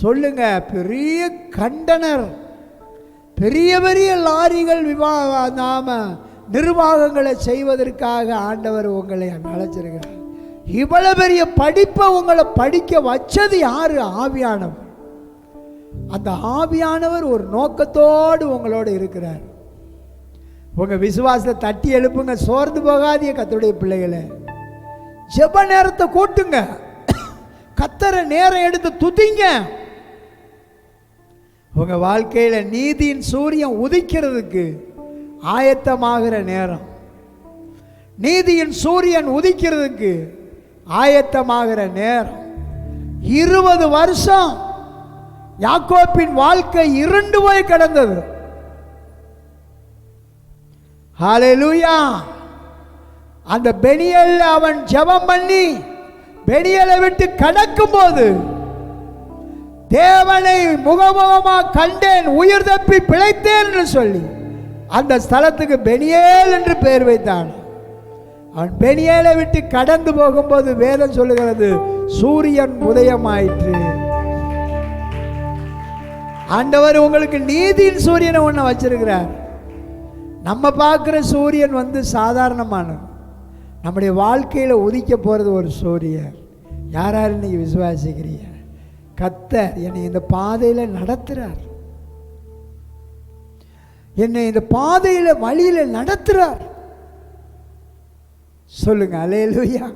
S1: சொல்லுங்க, பெரிய கண்டனர், பெரிய பெரிய லாரிகள் நாம நிர்வாகங்களை செய்வதற்காக ஆண்டவர் உங்களை அழைச்சிருக்கிறார். இவ்வளவு பெரிய படிப்பை உங்களை படிக்க வச்சது யாரு? ஆவியானவர். அந்த ஆவியானவர் ஒரு நோக்கத்தோடு உங்களோடு இருக்கிறார். உங்க விசுவாசத்தை தட்டி எழுப்புங்க. சோர்ந்து போகாதீங்க கர்த்தருடைய பிள்ளைகளை. ஜெப நேரத்தை கூட்டுங்க. கர்த்தரை நேரம் எடுத்து துதிங்க. உங்க வாழ்க்கையில நீதியின் சூரியன் உதிக்கிறதுக்கு ஆயத்தமாகிற நேரம். நீதியின் சூரியன் உதிக்கிறதுக்கு ஆயத்தமாகிற நேரம். 20 வருஷம் யாக்கோப்பின் வாழ்க்கை இருண்டு போய் கிடந்தது. ஹல்லேலூயா. அந்த பெனியல் அவன் ஜெபம் பண்ணி பெனியலை விட்டு கடக்கும் போது, தேவனை முகமுகமா கண்டேன், உயிர் தப்பி பிழைத்தேன் என்று சொல்லி அந்த ஸ்தலத்துக்கு பெனியேல் என்று பெயர் வைத்தான். அவன் பெனியேலை விட்டு கடந்து போகும்போது வேதம் சொல்லுகிறது, சூரியன் உதயமாயிற்று. ஆண்டவர் உங்களுக்கு நீதியின் சூரியனை ஒன்று வச்சிருக்கிறார். நம்ம பார்க்குற சூரியன் சாதாரணமானது. நம்முடைய வாழ்க்கையில் உதிக்க போகிறது ஒரு சூரியன். யாராரு இன்னைக்கு விசுவாசிக்கிறீங்க? கர்த்தர் என்னை இந்த பாதையில் நடத்துகிறார். என்னை இந்த பாதையில் வழியில் நடத்துகிறார். சொல்லுங்க அல்லேலூயா.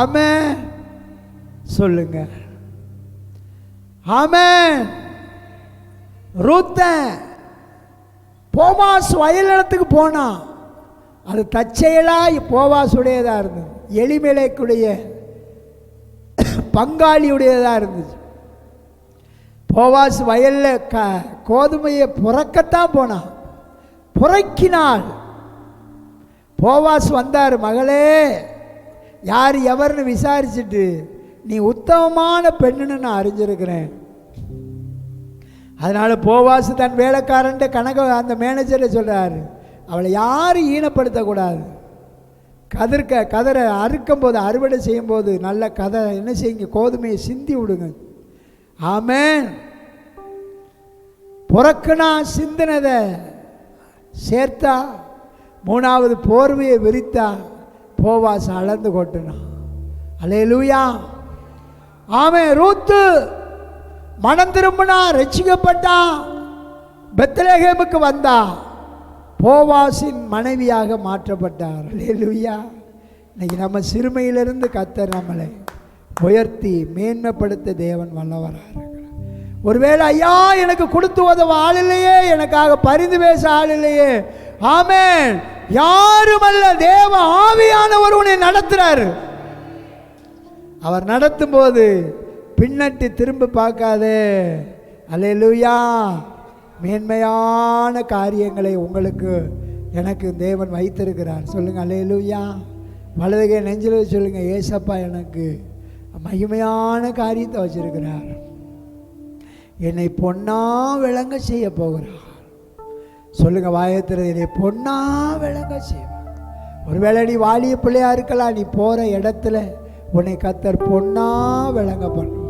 S1: ஆமென் சொல்லுங்க. ஆமென். ரூத்தன் போவாஸ் வயலிடத்துக்கு போனான். அது தற்செயலா போவாசுடையதாக இருந்தது. எலிமெலேக்குடைய பங்காளியுடையதாக இருந்துச்சு. போவாஸ் வயலில் கோதுமையை புறக்கத்தான் போனான். புறக்கினாள். போவாஸ் வந்தார். மகளே, யார் எவர்னு விசாரிச்சுட்டு, நீ உத்தமமான பெண்ணுன்னு நான் அறிஞ்சிருக்கிறேன். அதனால் போவாஸ் தன் வேலைக்காரன்ட்ட அந்த மேனேஜரை சொல்கிறாரு, அவளை யாரும் ஈனப்படுத்தக்கூடாது. கதரை அறுக்கும் போது, அறுவடை செய்யும்போது நல்ல என்ன செய்யுங்க, கோதுமையை சிந்தி விடுங்க. ஆமென். புறக்குனா சிந்தினதை சேர்த்தா, 3வது போர்வையை விரித்தா, போவாஸ் அளந்து கொட்டினான். அல்லேலூயா. ஆமென். ரூத்து மனம் திரும்பினா, ரட்சிக்கப்பட்டா, பெத்லகேமுக்கு வந்தா, போவாசின் மனைவியாக மாற்றப்பட்டார். அல்லேலூயா. இன்னைக்கு நம்ம சிறுமையிலிருந்து கர்த்தர் நம்மளை உயர்த்தி மேன்மைப்படுத்த தேவன் வல்லவராக இருக்கிறார். ஒருவேளை ஐயா எனக்கு கொடுத்து உதவ ஆள் இல்லையே, எனக்காக பரிந்து பேச ஆள் இல்லையே. ஆமென். யாருமல்ல, தேவ ஆவியானவர் உன்னை நடத்துறாரு. அவர் நடத்தும் போது பின்னட்டி திரும்ப பார்க்காதே. அல்லேலூயா. மேன்மையான காரியங்களை உங்களுக்கு எனக்கு தேவன் வைத்திருக்கிறார். சொல்லுங்க அல்லேலூயா. வலதுகை நெஞ்சில் சொல்லுங்க, ஏசப்பா எனக்கு மகிமையான காரியத்தை வச்சிருக்கிறார். என்னை பொன்னா விளங்க செய்ய போகிறார். சொல்லுங்க வாயத்திறது, என்னை பொன்னா விளங்க செய்வார். ஒருவேளை நீ வாலிய பிள்ளையா இருக்கலாம். நீ போகிற இடத்துல உன்னை கர்த்தர் பொன்னா விளங்க பண்ணுவார்.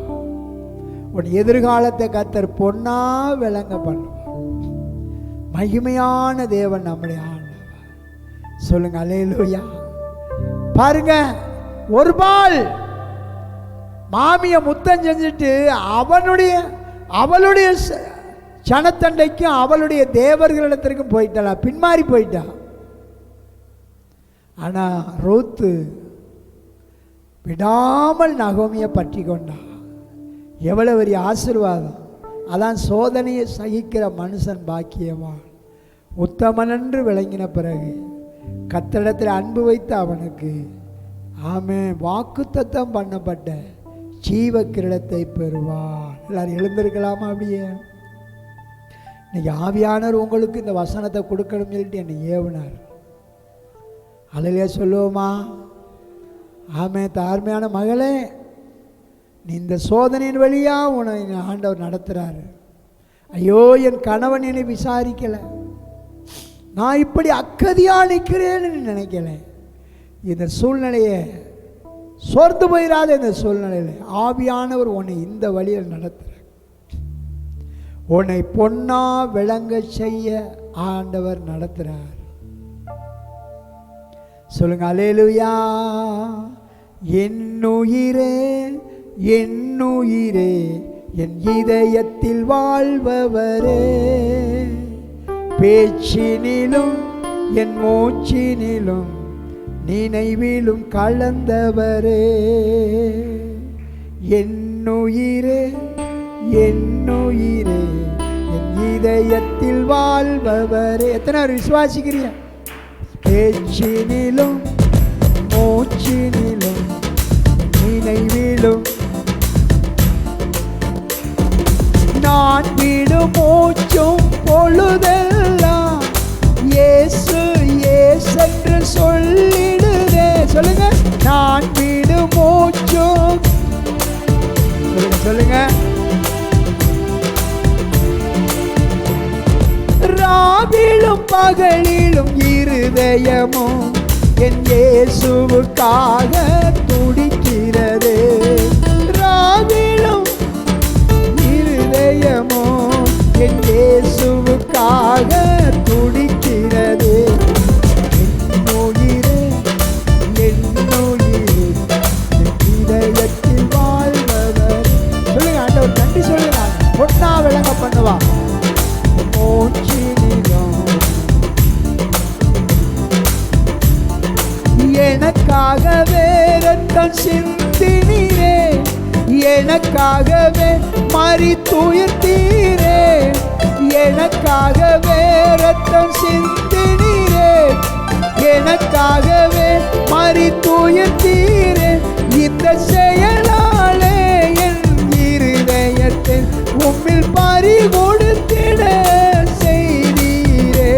S1: உன் எதிர்காலத்தை கர்த்தர் பொன்னா விளங்க பண்ணுவார். மகிமையான தேவன் நம்முடைய ஆண்டவர். சொல்லுங்க அல்லேலூயா. பாருங்க, ஒரு பால் மாமிய முத்தம் செஞ்சுட்டு அவளுடைய சனத்தண்டைக்கும் அவளுடைய தேவர்களிடத்திற்கும் போயிட்டா, பின்மாறி போயிட்டா. ஆனா ரூத்து விடாமல் நகோமியை பற்றி கொண்டா. எவ்வளவு பெரிய ஆசீர்வாதம். அதான் சோதனையை சகிக்கிற மனுஷன் பாக்கியவான். உத்தமன் என்று விளங்கின பிறகு கர்த்தரிடத்தில் அன்பு வைத்த அவனுக்கு ஆமென் வாக்குத்தத்தம் பண்ணப்பட்ட ஜீவ கிரீடத்தை பெறுவான். எல்லாரும் எழுந்திருக்கலாமா? அப்படியே இன்னைக்கு ஆவியானவர் உங்களுக்கு இந்த வசனத்தை கொடுக்கணும் சொல்லிட்டு என்னை ஏவினார். அல்லேலூயா சொல்லுவோமா? ஆமென். தாழ்மையான மகளே, நீ இந்த சோதனையின் வழியாக உன்னை ஆண்டவர் நடத்துகிறாரு. ஐயோ, என் கணவன் என்னை விசாரிக்கலை, நான் இப்படி அக்கதியாக நிற்கிறேன்னு நினைக்கல. இந்த சூழ்நிலையை சோர்ந்து போயிடாத. இந்த சூழ்நிலையில் ஆவியானவர் உன்னை இந்த வழியில் நடத்துகிறார். உன்னை பொன்னா விளங்க செய்ய ஆண்டவர் நடத்துகிறார். சொல்லுங்க அல்லேலூயா. என்னுயிரே என்னுயிரே என் இதயத்தில் வாழ்பவரே, பேச்சினிலும் என் மூச்சினிலும் நினைவிலும் கலந்தவரே, என்னுயிரே என்னுயிரே என் இதயத்தில் வாழ்பவரே. எத்தனை விசுவாசிக்கிறீங்க? பேச்சினிலும் மூச்சினிலும் நினைவிலும் நான் விடும் மூச்சும் பொழுதெல்லாம் இயேசு இயேசென்று சொல்லிடுதே. சொல்லுங்க, நான் விடும் மூச்சும். சொல்லுங்க சொல்லுங்க. ராவிலும் பகலிலும் இருதயமும் என் இயேசுவுக்காக துடிக்கிறது. ராவிலும் இருதயமும் என் இயேசுவுக்காக துடிக்கிறது. என்னுயிரே என்னுயிரே என் இதயத்தில் வாழ்பவர். சொல்லுங்க ஆண்டவர் நன்றி சொல்லுங்க. பொன்னா விளங்க பண்ணுவா. எனக்காகவே ரத்தம் சிந்தினீரே, எனக்காகவே மரித்துயிர்த்தீரே, எனக்காகவே ரத்தம் சிந்தினீரே, எனக்காகவே மரித்துயிர்த்தீரே. இந்த செயலாலே என் இருதயத்தை உம்மில் பறிகொடுத்திட செய்தீரே.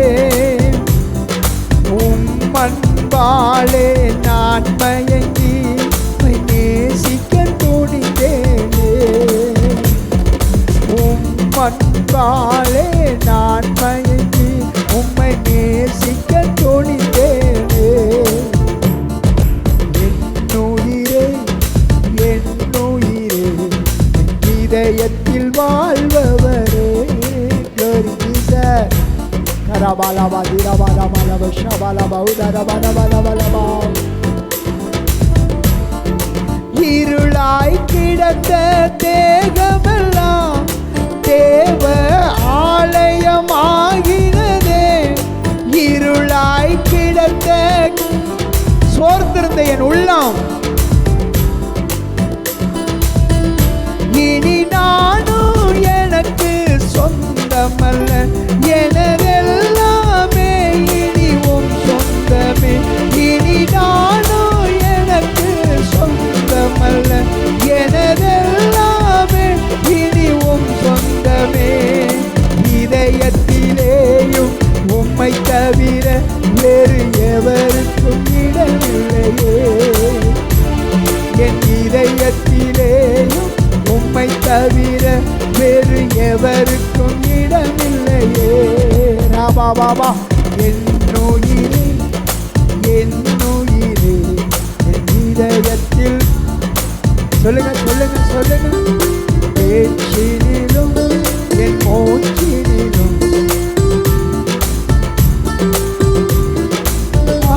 S1: அன்பாலே நான் மயங்கி நேசிக்க துணிந்தேனே. அன்பாலே நான் மயங்கி உம்மை நேசிக்க துணிந்தேனே. என்னுயிரே என்னுயிரே என் இதயத்தில் வாழ்பவரே. இருளாய் கிடந்த தேகமெல்லாம் தேவ ஆலயமாகினதே. இருளாய் கிடந்த சோர்ந்திருந்த என் உள்ளம் இனி நானும் எனக்கு சொந்தமல்ல, எனதெல்லாமே இனிவும் சொந்தமே. இனி நானும் எனக்கு சொந்தமல்ல, எனதெல்லாமே இனிவும் சொந்தமே. இதயத்திலேயும் உம்மை தவிர வேறு எவருக்கும் இடமில்லையே. என் இதயத்திலேயும் உம்மை தவிர வேறு எவருக்கும் இடமில்லையே. ராபா பாபா. என்னுயிரே என்னுயிரே என் இதயத்தில். சொல்லுங்க சொல்லுங்க சொல்லுங்க. பேச்சினிலும் என் மூச்சினிலும்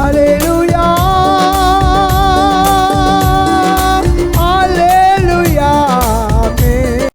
S1: அல்லேலூயா அல்லேலூயா ஆமென்.